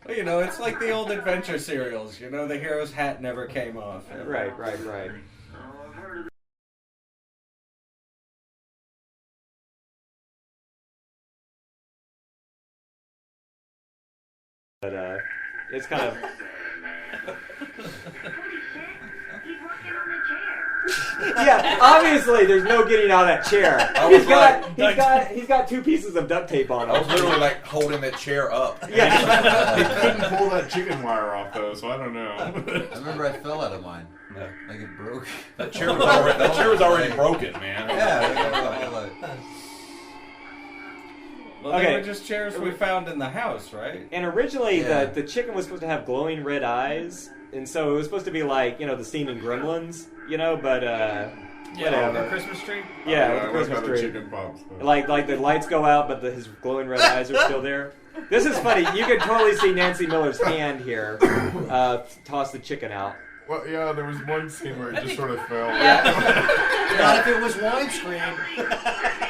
Well, it's like the old adventure serials. The hero's hat never came off. Right. But, it's kind of... He's working on the chair. Yeah, obviously there's no getting out of that chair. He's got 2 pieces of duct tape on I was him. literally like holding that chair up. Yeah. He couldn't pull that chicken wire off, though, so I don't know. I remember I fell out of mine. Yeah. Like it broke. That chair was already broken, man. Yeah. Well, they Okay. were just chairs we found in the house, right? And originally, Yeah. the chicken was supposed to have glowing red eyes, and so it was supposed to be like, the scene in Gremlins, but, whatever. The Christmas tree. Yeah, I with the like Christmas how the tree. chicken pops, though. Like the lights go out, but his glowing red eyes are still there. This is funny. You can totally see Nancy Miller's hand here toss the chicken out. Well, yeah, there was one scene where it just sort of fell. Not if it was widescreen.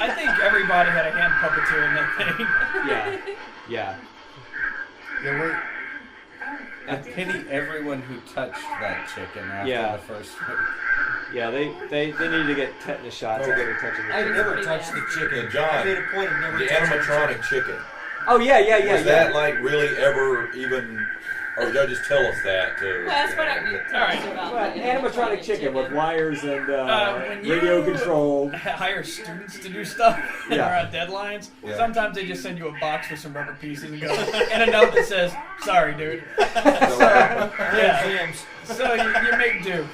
I think everybody had a hand puppeteer in that thing. Yeah. I pity everyone who touched that chicken after the first movie. Yeah, they need to get tetanus shots to get her touching the I chicken. never touched the chicken. John, I made a point of never the touching animatronic chicken. Oh, yeah. Was that like really ever even, or did y'all just tell us that too? Well, that's what I talked about. Well, the animatronic chicken with wires and When you radio controlled. hire students to do stuff and Yeah. are on deadlines, sometimes they just send you a box with some rubber pieces and go, and a note that says, "Sorry, dude." So you make do.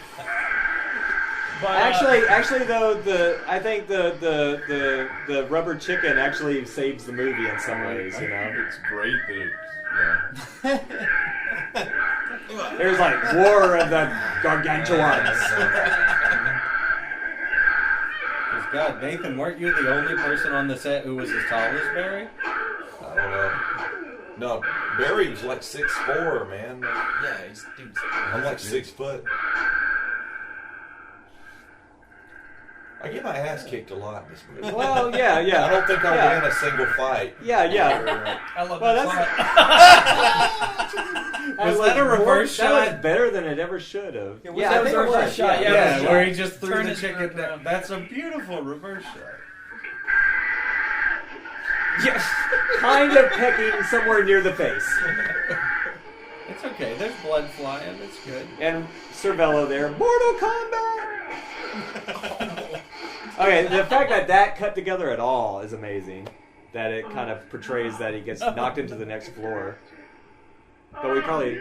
But, Actually, though, I think the rubber chicken actually saves the movie in some ways. You know, it's great that there's like War of the Gargantuans. God, Nathan, weren't you the only person on the set who was as tall as Barry? I don't know. No, Barry was like 6'4", man. Yeah, I'm like 6 foot. I get my ass kicked a lot in this movie. Well, yeah. I don't think I win a single fight. Yeah. I love Well, that Was that a reverse shot? That was better than it ever should have. That was a reverse shot. Yeah, where he just threw Turn the his chicken back down. That's a beautiful reverse shot. Yes, kind of pecking somewhere near the face. It's okay. There's blood flying. It's good. And Cervello there. Mortal Kombat! Okay, the fact that cut together at all is amazing. That it kind of portrays that he gets knocked into the next floor. But we probably...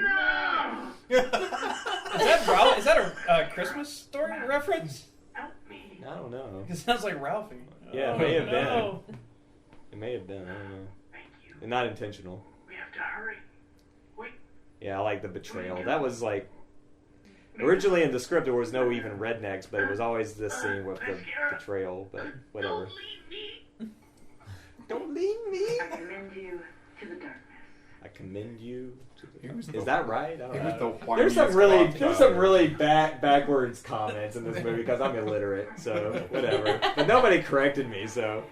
Is that a Christmas story reference? I don't know. It sounds like Ralphie. Yeah, it may have been. No. It may have been. I don't know. And not intentional. We have to hurry. Wait. Yeah, I like the betrayal. That was like... Originally in the script there was no even rednecks, but it was always this scene with the betrayal, but whatever. Don't leave me! I commend you to the darkness. I commend you to the... was Is the- that right? I don't he was know. the There's some whiniest really backwards comments in this movie because I'm illiterate, so whatever. But nobody corrected me, so...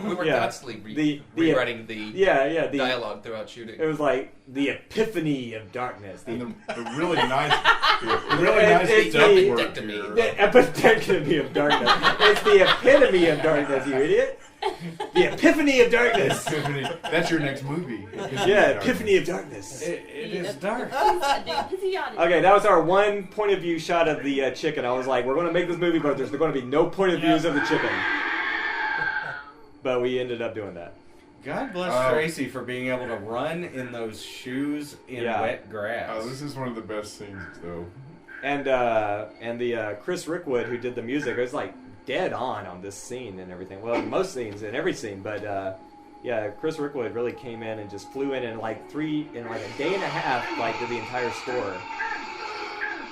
We were Yeah. constantly The- rewriting the the dialogue throughout shooting. It was like the epiphany of darkness. And the really nice duck work here. The epidectomy of darkness. It's the epitome of darkness, you idiot. The epiphany of darkness. Epiphany. That's your next movie. Yeah, epiphany of darkness. It is dark. Okay, that was our one point of view shot of the chicken. I was like, we're going to make this movie, but there's going to be no point of views of the chicken. But we ended up doing that. God bless Tracy for being able to run in those shoes in wet grass. Oh, this is one of the best scenes, though. And the Chris Rickwood who did the music, it was like dead on this scene and everything. Well, most scenes and every scene, but yeah, Chris Rickwood really came in and just flew in like a day and a half, like did the entire score.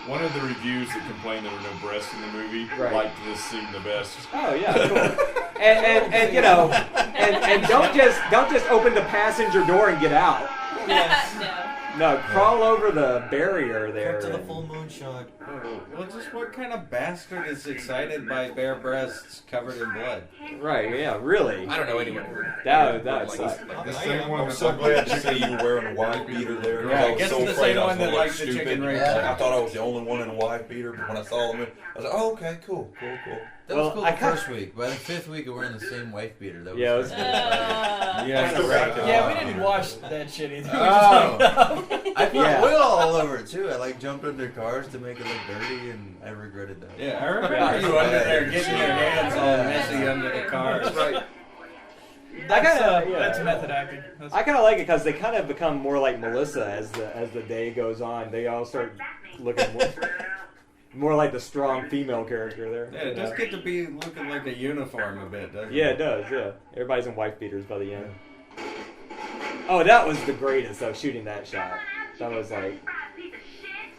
One of the reviews that complained there were no breasts in the movie liked this scene the best. Oh yeah, cool. and you know, and don't just open the passenger door and get out. No, crawl over the barrier there. Cut to the full moon shot. Well, just what kind of bastard is excited by bare breasts covered in blood? Right, yeah, really. I don't know anyone. That like, sucks. The same one I'm that so looked glad like to see you wearing a wife beater there. Yeah, I I was guess so it's the afraid same I was one that gonna likes look the stupid. chicken right I thought I was the only one in a wife beater, but when I saw them, I was like, oh, okay, cool. That was cool the first week. By the 5th week, we're in the same wife beater. That was Yeah, it was great. Yeah, we didn't watch that shit either. We Oh. just I put oil all over it too. I like jumped under cars to make it look dirty, and I regretted that. Yeah, I remember you under there getting your hands all messy under the cars. Right. That's method acting. I kind of like it because they kind of become more like Melissa as the day goes on. They all start looking more like the strong female character there. Yeah, it does get to be looking like a uniform a bit, doesn't it? Yeah, it does. Yeah, everybody's in wife beaters by the end. Oh, that was the greatest though. Shooting that shot, that was like.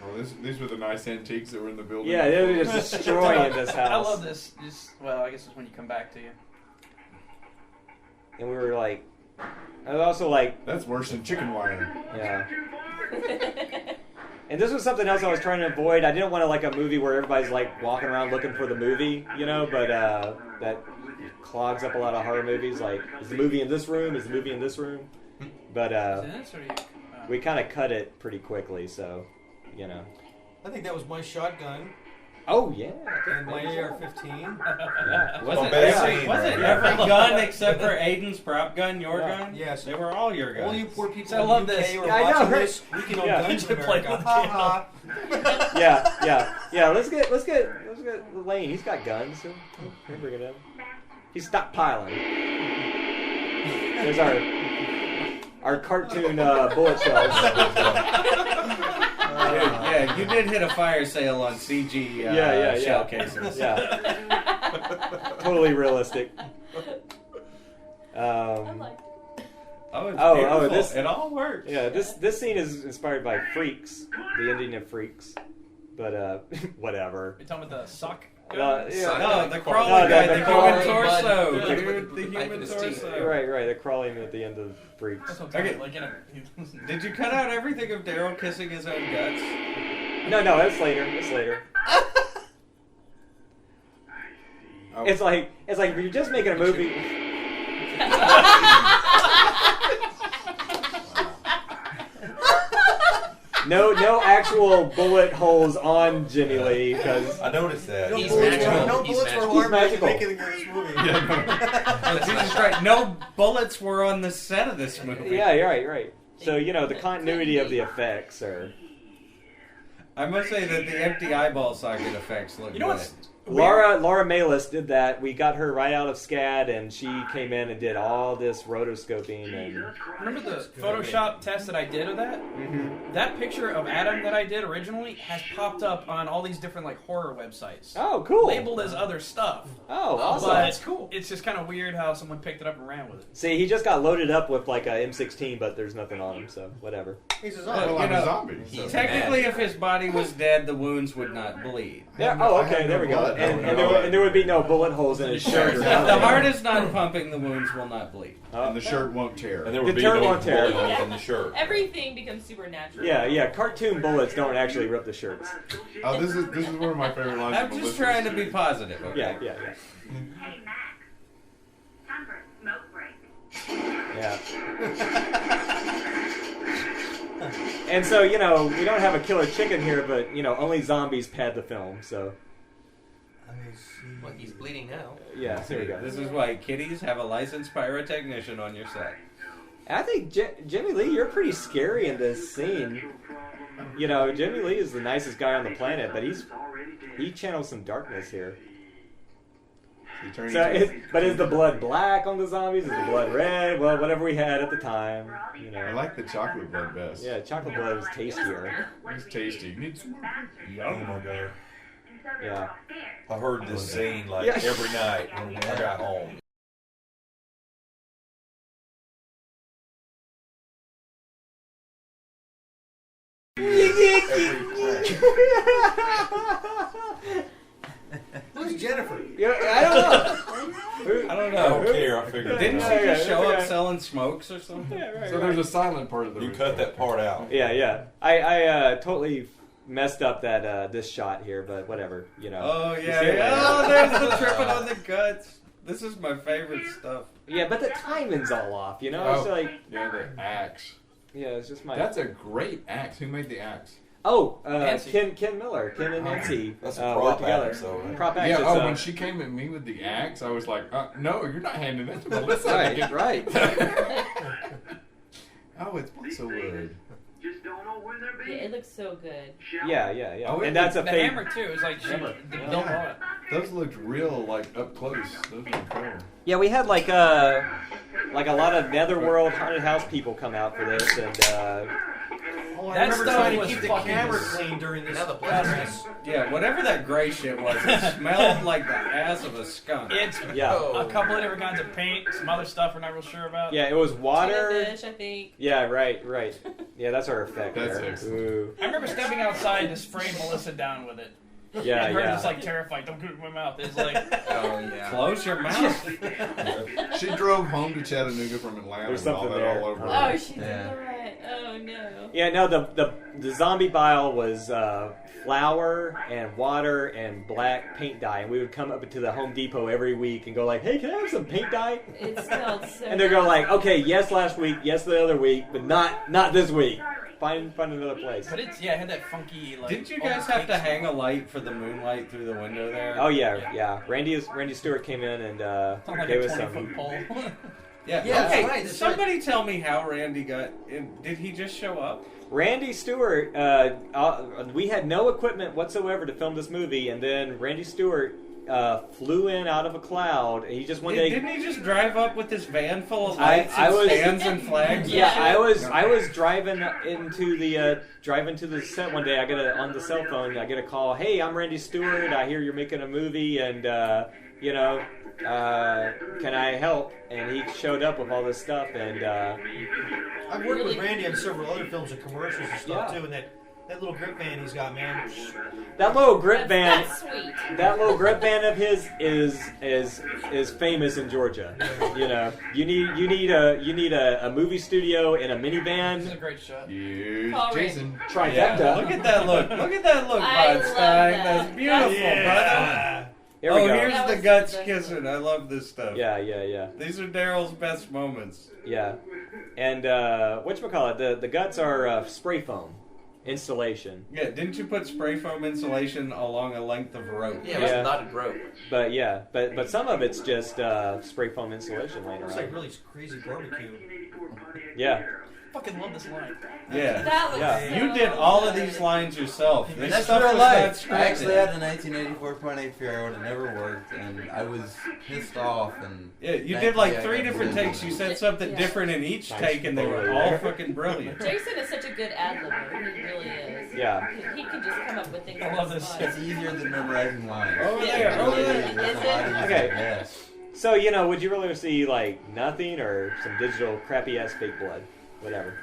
Oh, these were the nice antiques that were in the building. Yeah, they were just destroying this house. I love this. Well, I guess it's when you come back to you. And we were like, I was also like, that's worse than chicken wire. Yeah. And this was something else I was trying to avoid. I didn't want like a movie where everybody's like walking around looking for the movie, you know, but that clogs up a lot of horror movies. Like, is the movie in this room? Is the movie in this room? But we kind of cut it pretty quickly, so, you know. I think that was my shotgun. Oh, yeah. And my AR-15. Yeah. Was it every gun except for Aiden's prop gun your gun? Yes. They were all your guns. All you poor people I in love the UK this. who are I know, watching right? this, we can own Yeah. guns in You should play America. with Ha ha. Yeah. Let's get Lane. He's got guns. He'll bring it in. He's stockpiling. There's our cartoon bullet shells. Yeah, you did hit a fire sale on CG shell cases. Yeah. Totally realistic. Oh, it's Oh, beautiful. this- it all works. Yeah, this scene is inspired by Freaks, the ending of Freaks, but whatever. You're talking about the sock? Yeah. No, the crawling No, guy, the the crawling human torso, bud. dude. The Knife in human his teeth. torso. Right, they're crawling at the end of Freaks. That's what I'm talking Okay. about. Like, Did you cut out everything of Daryl kissing his own guts? No, that's later. It's later. Oh. It's like if you're just making a movie. No actual bullet holes on Jimmy Lee because I noticed that. He's bullets magical. were- no He's bullets were magical. harmed He's in magical. making this movie. Oh, Jesus Christ. No bullets were on the set of this movie. yeah, you're right. So the continuity of the effects are. I must say that the empty eyeball socket effects look You know good. what's Laura Malis did that. We got her right out of SCAD, and she came in and did all this rotoscoping and. Remember the Photoshop test that I did of that? Mm-hmm. That picture of Adam that I did originally has popped up on all these different like horror websites. Oh, cool! Labeled as other stuff. Oh, awesome! But it's cool. It's just kind of weird how someone picked it up and ran with it. See, he just got loaded up with like a M16, but there's nothing on him, so whatever. He's a Well, zombie. Well, you I'm know, a zombie. So. Technically, if his body was dead, the wounds would not bleed. Yeah. I Oh, have okay. no There we go. blood. And there would be no bullet holes in his shirt. Or If nothing. the heart is not pumping, the wounds will not bleed. And the shirt won't tear. And there The would be turn no won't tear. bullet holes in the shirt. Everything becomes supernatural. Yeah. Cartoon bullets don't actually rip the shirts. Oh, this is one of my favorite lines. I'm from just Listeners. trying to be positive. Okay? Yeah. Hey, Max. Time for a smoke break. Yeah. And so, we don't have a killer chicken here, but, only zombies pad the film, so, Well, he's bleeding now. yeah, there we go. This is why kitties have a licensed pyrotechnician on your set. I think, Jimmy Lee, you're pretty scary in this scene. Jimmy Lee is the nicest guy on the planet, but he channels some darkness here. He turned So, into- but is the blood black on the zombies? Is the blood red? Well, whatever we had at the time, I like the chocolate blood best. Yeah, chocolate blood was tastier. It's tasty. You need some more? Oh my god. Yeah. I heard this scene like Yeah. every night when I got home. Who's Jennifer? I don't know. I don't I know. don't care. I figured Didn't it she out. just show up okay. selling smokes or something? So there's a silent part of the You movie. cut that part out. Yeah. I totally messed up that this shot here, but whatever, Oh, You yeah. see it Yeah. later. Oh, there's the tripping on the guts. This is my favorite stuff. Yeah, but the timing's all off, It's Oh. like, Yeah, the axe. yeah, it's just my. That's a great axe. Who made the axe? Nancy. Ken Miller, Ken and Nancy That's a worked prop together. axe, though, right? Prop axe. Yeah. it's, Oh, when she came at me with the axe, I was like, "No, you're not handing that to Melissa." right. Oh, it's balsa wood. Just don't know when they're Yeah, it looks so good. Yeah. Oh, And that's a The fake. hammer too is like she Hammer. don't know it. Those looked real, like up close. Those look cool. Yeah, we had like a lot of Netherworld haunted house people come out for this, and Oh, I That remember stuff trying to was keep the fucking camera dis- clean during this Now the process. Yeah, whatever that gray shit was, it smelled like the ass of a skunk. It's yeah, a couple of different kinds of paint, some other stuff we're not real sure about. yeah, it was water. Tuna fish, I think. Yeah, right. Yeah, that's our effect. That's there. excellent. Ooh. I remember stepping outside to spray Melissa down with it. Yeah, and her yeah. just like terrified. Don't go in my mouth. It's like Oh, yeah. Close your mouth. She drove home to Chattanooga from Atlanta There's with all something that there. all over Oh, her. she's Yeah. right. Oh, Oh no. Yeah, no, the zombie bile was flour and water and black paint dye, and we would come up to the Home Depot every week and go like, "Hey, can I have some paint dye?" It smelled so. And they're going like, "Okay, yes, last week, yes, the other week, but not this week. Find another place." But it had that funky like. Didn't you guys have to hang a light for the moonlight through the window there? Oh yeah. Randy Stewart came in and Like gave a us 20-foot some. pole. Yeah. Yeah, Okay. that's right, that's Somebody tell me how Randy got in. Did he just show up? Randy Stewart, we had no equipment whatsoever to film this movie, and then Randy Stewart flew in out of a cloud. He just one day. Didn't he just drive up with this van full of I lights and was- stands and flags? Yeah, and shit? I was driving to the set one day. I get on the cell phone. I get a call. "Hey, I'm Randy Stewart. I hear you're making a movie, and can I help?" And he showed up with all this stuff, and I've worked with Randy on several other films and commercials and stuff Yeah. too, and that little grip van he's got, man. that little grip van. That's sweet. That little grip van of his is famous in Georgia. You know, you need a movie studio and a This is a minivan. great shot. Here's Call Jason. Trifecta. Yeah, look at that look. Look at that look, I love Bud Stein. that. That's beautiful, brother. Yeah. Here we Oh, go. here's That the was guts the best kissing. I love this stuff. Yeah. These are Daryl's best moments. Yeah. And whatchamacallit, the guts are spray foam installation. Yeah, didn't you put spray foam insulation along a length of rope? Yeah, Yeah. it's knotted rope. But some of it's just spray foam insulation laying Looks around. like really crazy barbecue. Yeah. Fucking love this line. Yeah. That was Yeah. so You did all of these lines yourself. This That's stuff real was life. not I actually scripted. had a 1984.8 Fiero and it never worked, and I was pissed off. And Yeah, you did like thankfully, 3 I got different rid of takes. it. You said something Yeah. different in each Nice take, and they were photo all there. fucking brilliant. Jason is such a good ad-libber. He really is. Yeah. He can just come up with things. I on love the this. spot. It's easier than memorizing lines. Over Yeah. there, over there. Is It's a lot it? easier, Okay. Yes. So, would you rather see like nothing or some digital crappy ass fake blood? Whatever.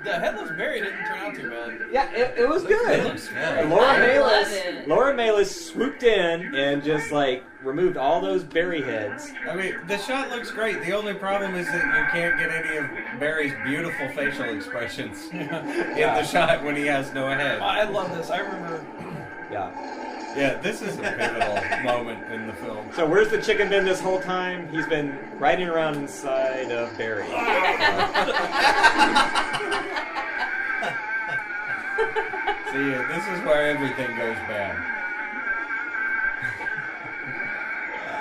The Headless Berry didn't turn out too bad. Yeah, it was good. Yeah. And Laura I love Malis, it. Laura Malis swooped in and just like removed all those berry heads. I mean, the shot looks great. The only problem is that you can't get any of Barry's beautiful facial expressions in the shot when he has no head. I love this. I remember. Yeah. Yeah, this is a pivotal moment in the film. So where's the chicken been this whole time? He's been riding around inside of Barry. See, this is where everything goes bad.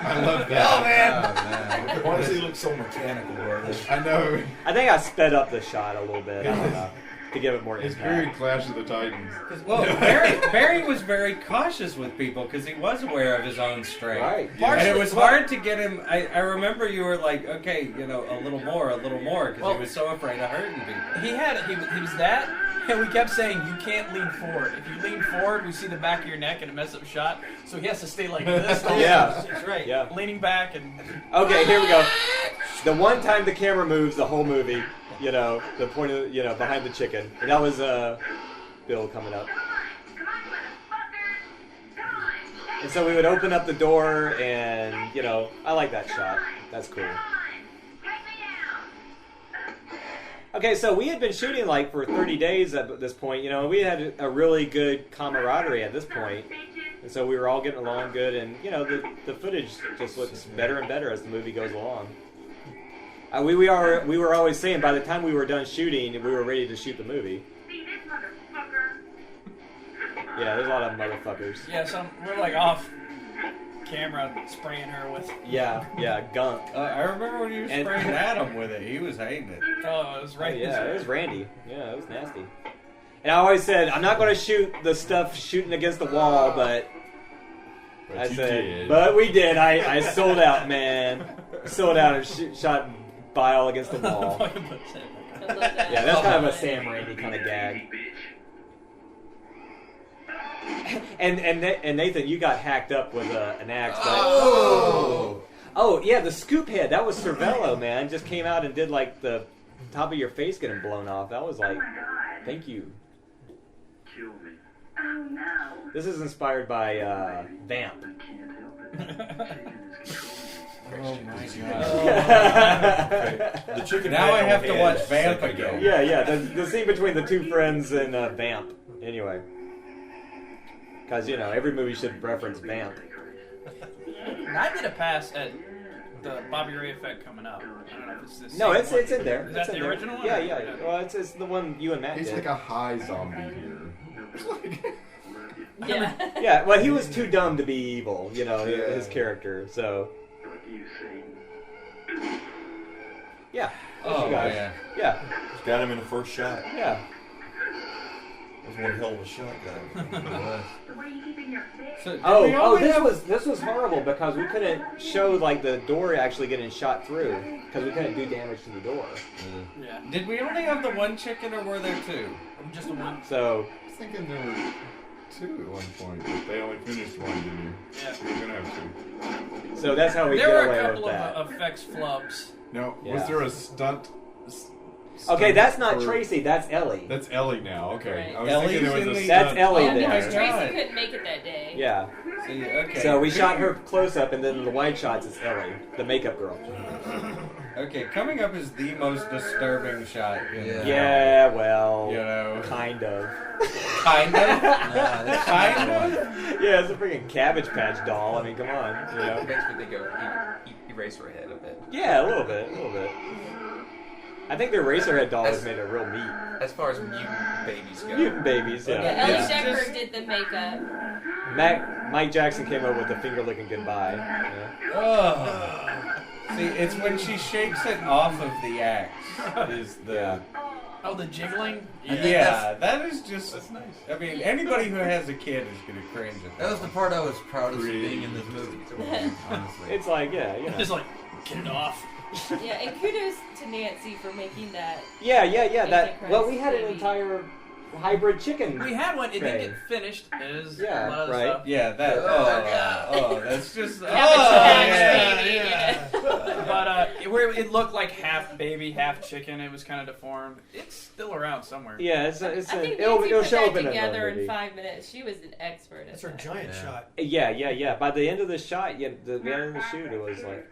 I love that. Oh, man. Why does he look so mechanical, brother? I know. I think I sped up the shot a little bit. I don't know, to give it more It's impact. very Clash of the Titans. Well, Barry was very cautious with people because he was aware of his own strength. Right. And it was hard to get him. I remember you were like, okay, a little more, because Well, he was so afraid of hurting people. He was that, and we kept saying you can't lean forward. If you lean forward, we see the back of your neck and a mess up shot. So he has to stay like this. Yeah. That's right. Yeah. Leaning back and. Okay, here we go. The one time the camera moves the whole movie, the point of, behind the chicken. And that was Bill coming up. And so we would open up the door and, I like that shot. That's cool. Okay, so we had been shooting like for 30 days at this point, we had a really good camaraderie at this point. And so we were all getting along good, and the footage just looks better and better as the movie goes along. We were always saying by the time we were done shooting, we were ready to shoot the movie. See this motherfucker? Yeah, there's a lot of motherfuckers. Yeah, we're like off camera spraying her with. Yeah, gunk. I remember when you were And- spraying at him with it. He was hating it. Oh, it was right. Yeah, it was Randy. Yeah, it was nasty. And I always said, I'm not going to shoot the stuff shooting against the wall, but I you said, did. but we did. I sold out, man. Sold out and shot bile against the wall. I love that. Yeah, that's kind of a Sam Raimi kind of gag. And Nathan, you got hacked up with an axe. But, oh, yeah, the scoop head. That was Cervello, man. Just came out and did like the top of your face getting blown off. That was like, thank you. Kill me. Oh no. This is inspired by Vamp. I can't help it. Satan is controlling me. Oh my The chicken. Now I had have no to head watch a second Vamp ago. again. Yeah, the scene between the two friends and Vamp. Anyway. Because, every movie should reference Vamp. I did a pass at the Bobby Ray effect coming up. I don't know if it's this. No, it's in there. Is It's that in the there. original one? Yeah, or- yeah. Well, it's the one you and Matt He's did. like a high zombie here. Yeah. Yeah, well, he was too dumb to be evil, his character, so... Yeah. Oh, you guys. yeah. Yeah, Just got him in the first shot. yeah. That was one hell of a shot, guy. Where are you keeping your fish? So, did we Oh, always this was horrible because we couldn't show, like, the door actually getting shot through, because we couldn't do damage to the door. Yeah. Did we only have the one chicken, or were there two? Just the one. So, I was thinking there were two at one point, but they only finished one, didn't you? Yeah. We're gonna have two. so that's how we There get were a away with couple that. of effects flubs. No, Yeah. was there a stunt? Okay, that's not for- Tracy, that's Ellie. That's Ellie now. Okay, Right. I was Ellie's thinking there in was a the- That's stunt. Ellie Yeah, there. because Tracy God. couldn't make it that day. Yeah. See, okay. So we shot her close up, and then in the wide shots, it's Ellie, the makeup girl. Okay, coming up is the most disturbing shot. Yeah, well, You know. kind of. Kind of? That's Kind of? Yeah, it's a freaking Cabbage Patch doll. I mean, come on. It makes me think of Eraserhead a bit. Yeah, a little bit. I think the Eraserhead doll was made of real meat. As far as mutant babies go. Mutant babies, yeah. Yeah, Ellie Yeah. Shepherd did the makeup. Mike Jackson came up with the finger-licking goodbye. Yeah. Oh. See, it's when she shakes it off of the axe. Is the Oh, the jiggling? yeah, that is just. That's nice. I mean, anybody who has a kid is gonna cringe at That was the part I was proudest of being in this movie. Honestly. It's like, Just like, get it off. Yeah, and kudos to Nancy for making that. Yeah. That Christ well, we had an baby. entire hybrid chicken. We had one. It Okay. didn't get finished. It was Yeah, a lot of right. stuff. Yeah, that. Oh, that's just. Cabbage Oh, Patch yeah. baby. Yeah. But where it looked like half baby, half chicken. It was kind of deformed. It's still around somewhere. Yeah, it's I think it'll Nancy put show that up in another together in movie. 5 minutes. She was an expert at That's her that. giant Yeah. shot. Yeah. By the end of the shot, the end of the shoot, it was like,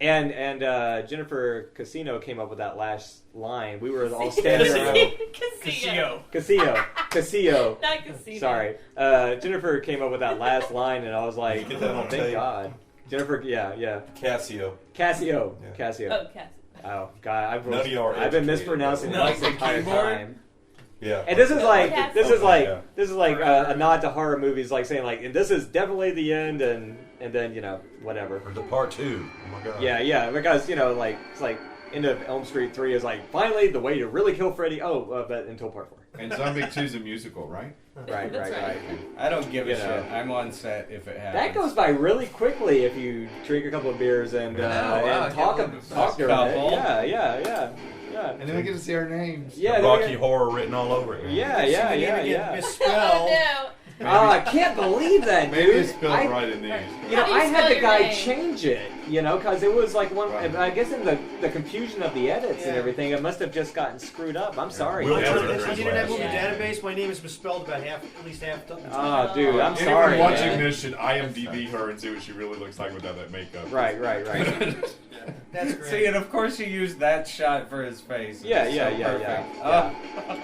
and Jennifer Casino came up with that last line. We were all standing around. Casino. Casillo. Not casino. Sorry, Jennifer came up with that last line, and I was like, Get that on thank tape. God. Jennifer, yeah. Casio. Casio. Yeah. Casio. Oh, Cassie. Oh God, None of you are I've been educated. mispronouncing No, it the entire keyboard? time. Yeah. And this is like Casio. this is like Yeah. this is like a nod to horror movies, like saying like, and this is definitely the end, and then whatever. Or the part 2. Oh my god. Yeah, because like it's like end of Elm Street 3 is like finally the way to really kill Freddy. But until part 4. And Zombeak 2 is a musical, right? Right. That's right. I don't give a You know. shit. I'm on set if it happens. That goes by really quickly if you drink a couple of beers and wow, and talk yeah, during couple. it. Yeah. And then we get to see our names. Yeah, Rocky Horror written all over it. Yeah. Misspelled. Oh Oh, I can't believe that, Maybe dude. it's spelled right in these. You know, How do you I had spell the your guy name? change it, because it was like one. Right. I guess in the confusion of the edits and Yeah. everything, it must have just gotten screwed up. I'm sorry. We'll On get man. to the that. Internet Movie Yeah. Database, my name is misspelled about at least half. Oh, dude, I'm Anyone sorry. watching man. this should IMDb her and see what she really looks like without that makeup. Right. That's great. See, and of course you used that shot for his face. Yeah, It's yeah, so yeah, perfect. yeah.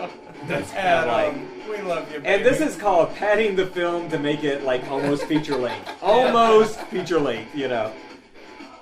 Oh. That's Adam, we love you, baby. And this is called padding the film to make it like almost feature length. Almost feature length,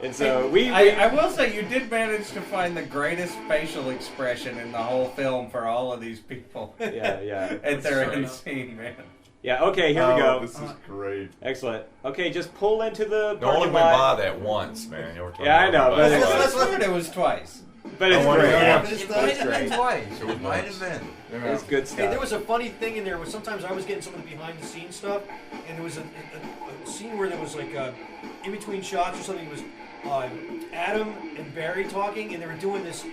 And so I will say you did manage to find the greatest facial expression in the whole film for all of these people. Yeah. And they're insane, man. Yeah, okay, here we go. This is great. Excellent. Okay, just pull into the I only parking went by lot. that once, man. You were talking Yeah, I know, about but it. it's- Let's it was twice. But it's I wonder great. how Yeah. much It's It might have great. been twice. It might have been. It's good stuff. Hey, there was a funny thing in there where sometimes I was getting some of the behind the scenes stuff, and there was a scene where there was like in between shots or something. It was Adam and Barry talking, and they were doing this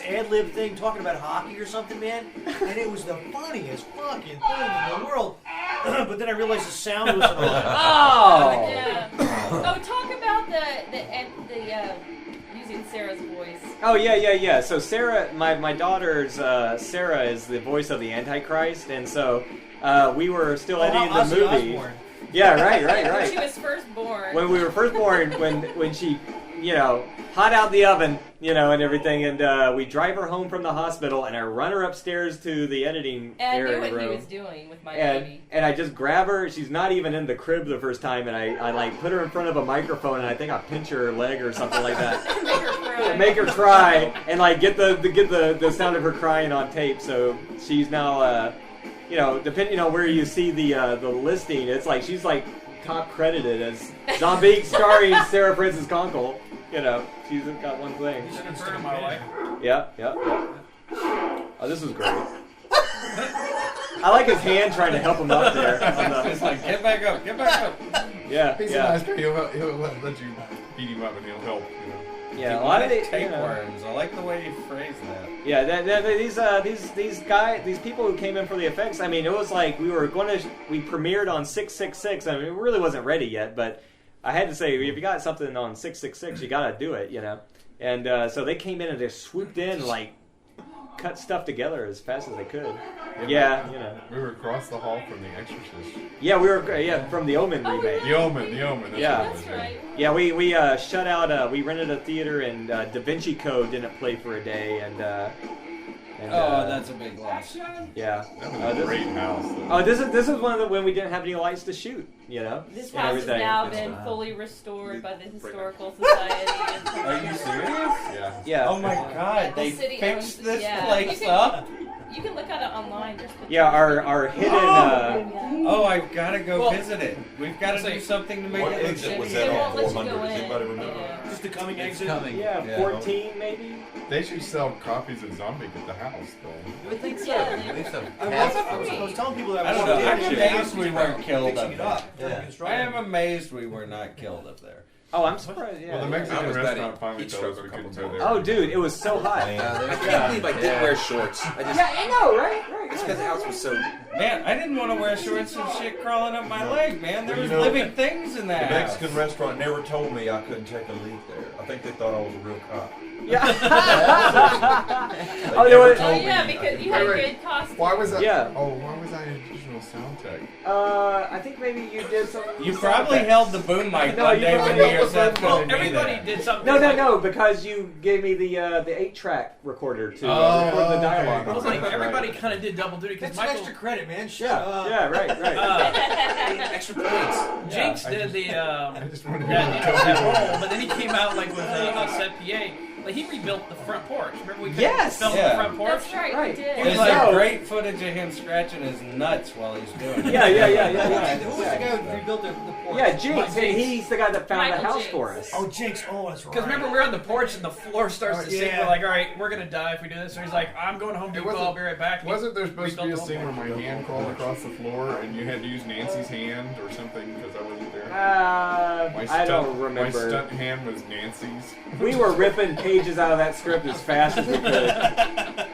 ad lib thing talking about hockey or something, man. And it was the funniest fucking thing in the world. But then I realized the sound wasn't on. Oh! Yeah. Oh, talk about the using Sarah's voice. Oh, yeah. So Sarah, my daughter's Sarah is the voice of the Antichrist, and so we were still editing the Ozzy movie. Osbourne. Yeah, right. When she was first born. When we were first born, when she, hot out the oven, and everything. And we drive her home from the hospital, and I run her upstairs to the editing And I area knew what room. he was doing with my and, baby. and I just grab her. She's not even in the crib the first time, and I like put her in front of a microphone, and I think I pinch her leg or something like that. Make her cry. Make her cry, and like get the sound of her crying on tape. So she's now, depending on where you see the listing, it's like she's like top credited as Zombeak starring Sarah Francis Conkle. She's got one thing. You should have heard of my wife. Yeah. Oh, this was great. I like his hand trying to help him up there. It's like, get back up. Yeah, He's a nice guy. He'll let you beat him up and he'll help. Yeah, a lot of the tapeworms. I like the way you phrase that. Yeah, these people who came in for the effects. I mean, it was like we premiered on 666. I mean, it really wasn't ready yet, but I had to say, if you got something on 666, you got to do it, And so they came in and just swooped in, like cut stuff together as fast as they could. Yeah, We were across the hall from The Exorcist. Yeah, we were. Yeah, from the Omen remake. The Omen. That's right. Yeah, we shut out. We rented a theater, and Da Vinci Code didn't play for a day, and that's a big loss. Yeah, That was a great house. Though. Oh, this is one of the when we didn't have any lights to shoot. This house has now been fully restored by the Historical Society. Are you serious? Yeah. Oh my God! They city fixed owns- this yeah. place up. You can look at it online. There's pictures. Yeah, our hidden. Oh, I've got to go visit it. We've got to do something to make What it look exit was city. that They on won't let you 400? go Does in. anybody remember? Yeah. Just the coming exit. Yeah, 14 maybe. They should sell copies of Zombeak at the house, though. I think so. Yeah. I think so. I was telling people that. I don't know. I'm amazed we weren't killed fixing up it there. up. Yeah. I am amazed we were not killed up there. Oh, I'm surprised. Yeah. Well, the I Mexican was restaurant betting finally heat told us stroke we a couple couldn't go times. there. Oh, dude, it was so hot. I can't believe I didn't wear shorts. I know, right? It's because the house was so. Man, I didn't want to wear shorts and shit crawling up my leg, man. There was living things in The that house. Mexican restaurant never told me I couldn't take a leak there. I think they thought I was a real cop. Yeah. They Oh, there never was- told me yeah, I because could you take had a a leak. good costume. Why was that? Yeah. Oh, why was I an additional sound tech? I think maybe you did some. You probably held the boom mic No, one you day probably when held you the said boom Well, couldn't be everybody there. did something. No, because you gave me the 8-track recorder to record the dialogue. I was like, That's everybody right. kind of did double duty because That's Michael extra credit, man. Shut Yeah, up. yeah, right. Extra points. Jinx I did just- I just wanted to be that, able to tell that people. role, but then he came out like with a set PA. Like he rebuilt the front porch. Remember we Yes! filmed Yeah. the front porch? That's right, Right. we did. There's So- like great footage of him scratching his nuts while he's doing it. Yeah. Who was the guy who rebuilt the porch? Yeah, Jinx. Jinx. He's the guy that found the Michael house Jinx. for us. Oh, Jinx. Oh, that's right. Because remember we were on the porch and the floor starts to sink. yeah. We're like, all right, we're gonna die if we do this. So he's like, I'm going home to It wasn't- I'll be right back. And he Wasn't there supposed to be a rebuilt the scene whole where my hand crawled across the floor and you had to use Nancy's hand or something because I wasn't there? I don't remember. My stunt hand was Nancy's. We were ripping pages out of that script as fast as we could.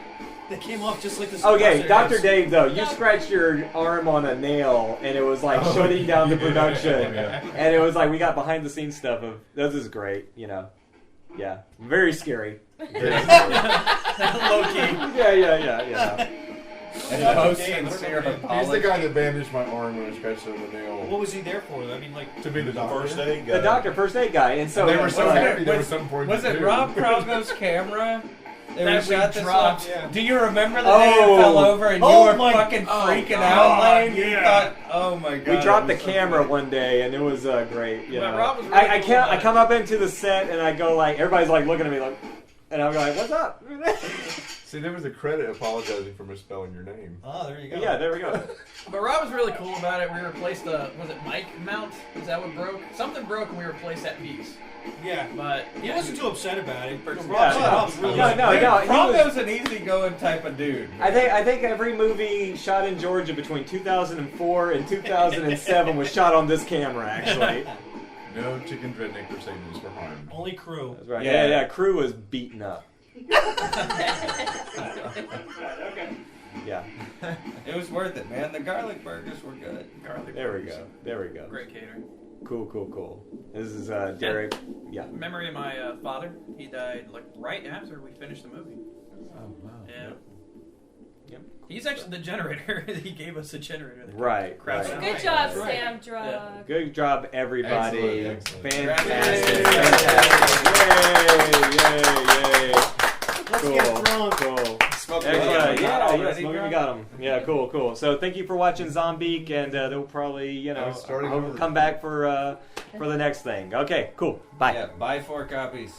They came off just like this. Okay, Dr. Dave, though, you scratched your arm on a nail, and it was like shutting down the production. And it was like, we got behind the scenes stuff of, this is great, Yeah, very scary. Very scary. Low-key. Yeah. And the most sincere He's the apology. guy that bandaged my arm when I scratched on the nail. What was he there for? I mean, like To be the doctor. First aid guy. The doctor, first aid guy, and so They were so like, happy there was something for him Was to it do. Rob Crowgo's camera? That That we we shot this dropped. on? Yeah. Do you remember the day it Oh. fell over and you Oh were my- fucking oh freaking God, out, Lane? You yeah. thought, oh my god. we dropped the it was so camera funny. one day, and it was great. Yeah, Rob was really I cool about I it. come up into the set, and I go like, everybody's like looking at me like, and I'm like, what's up? See, there was a credit apologizing for misspelling your name. oh, there you go. Yeah, there we go. But Rob was really cool about it. We replaced the, was it mic mount? Is that what broke? Something broke and we replaced that piece. Yeah. But He yeah, wasn't too upset about it. Yeah. Rob's really No, no, no. He was, Crowgo's an easygoing type of dude. I think every movie shot in Georgia between 2004 and 2007 was shot on this camera, actually. No chicken redneck or Satanists were harmed. Only crew. That's right. Yeah. Yeah. Crew was beaten up. Yeah. It was worth it, man. The garlic burgers were good. garlic. There we go. There we go. Great catering. Cool. This is Derek. Yeah. Memory of my father. He died like right after we finished the movie. Oh wow. Yeah. He's actually the generator. He gave us a generator. that Right, crafts right. Good job, Sam Drug. Good job, everybody. Excellent. Fantastic. Fantastic. Yay. Let's Cool. get drunk. Cool. Smoke Excellent. Yeah, already Smoker, drunk? you got him. Yeah, cool. So thank you for watching Zombeak, and they'll probably, I'm starting over. come back for the next thing. Okay, cool. Bye. Yeah, buy 4 copies.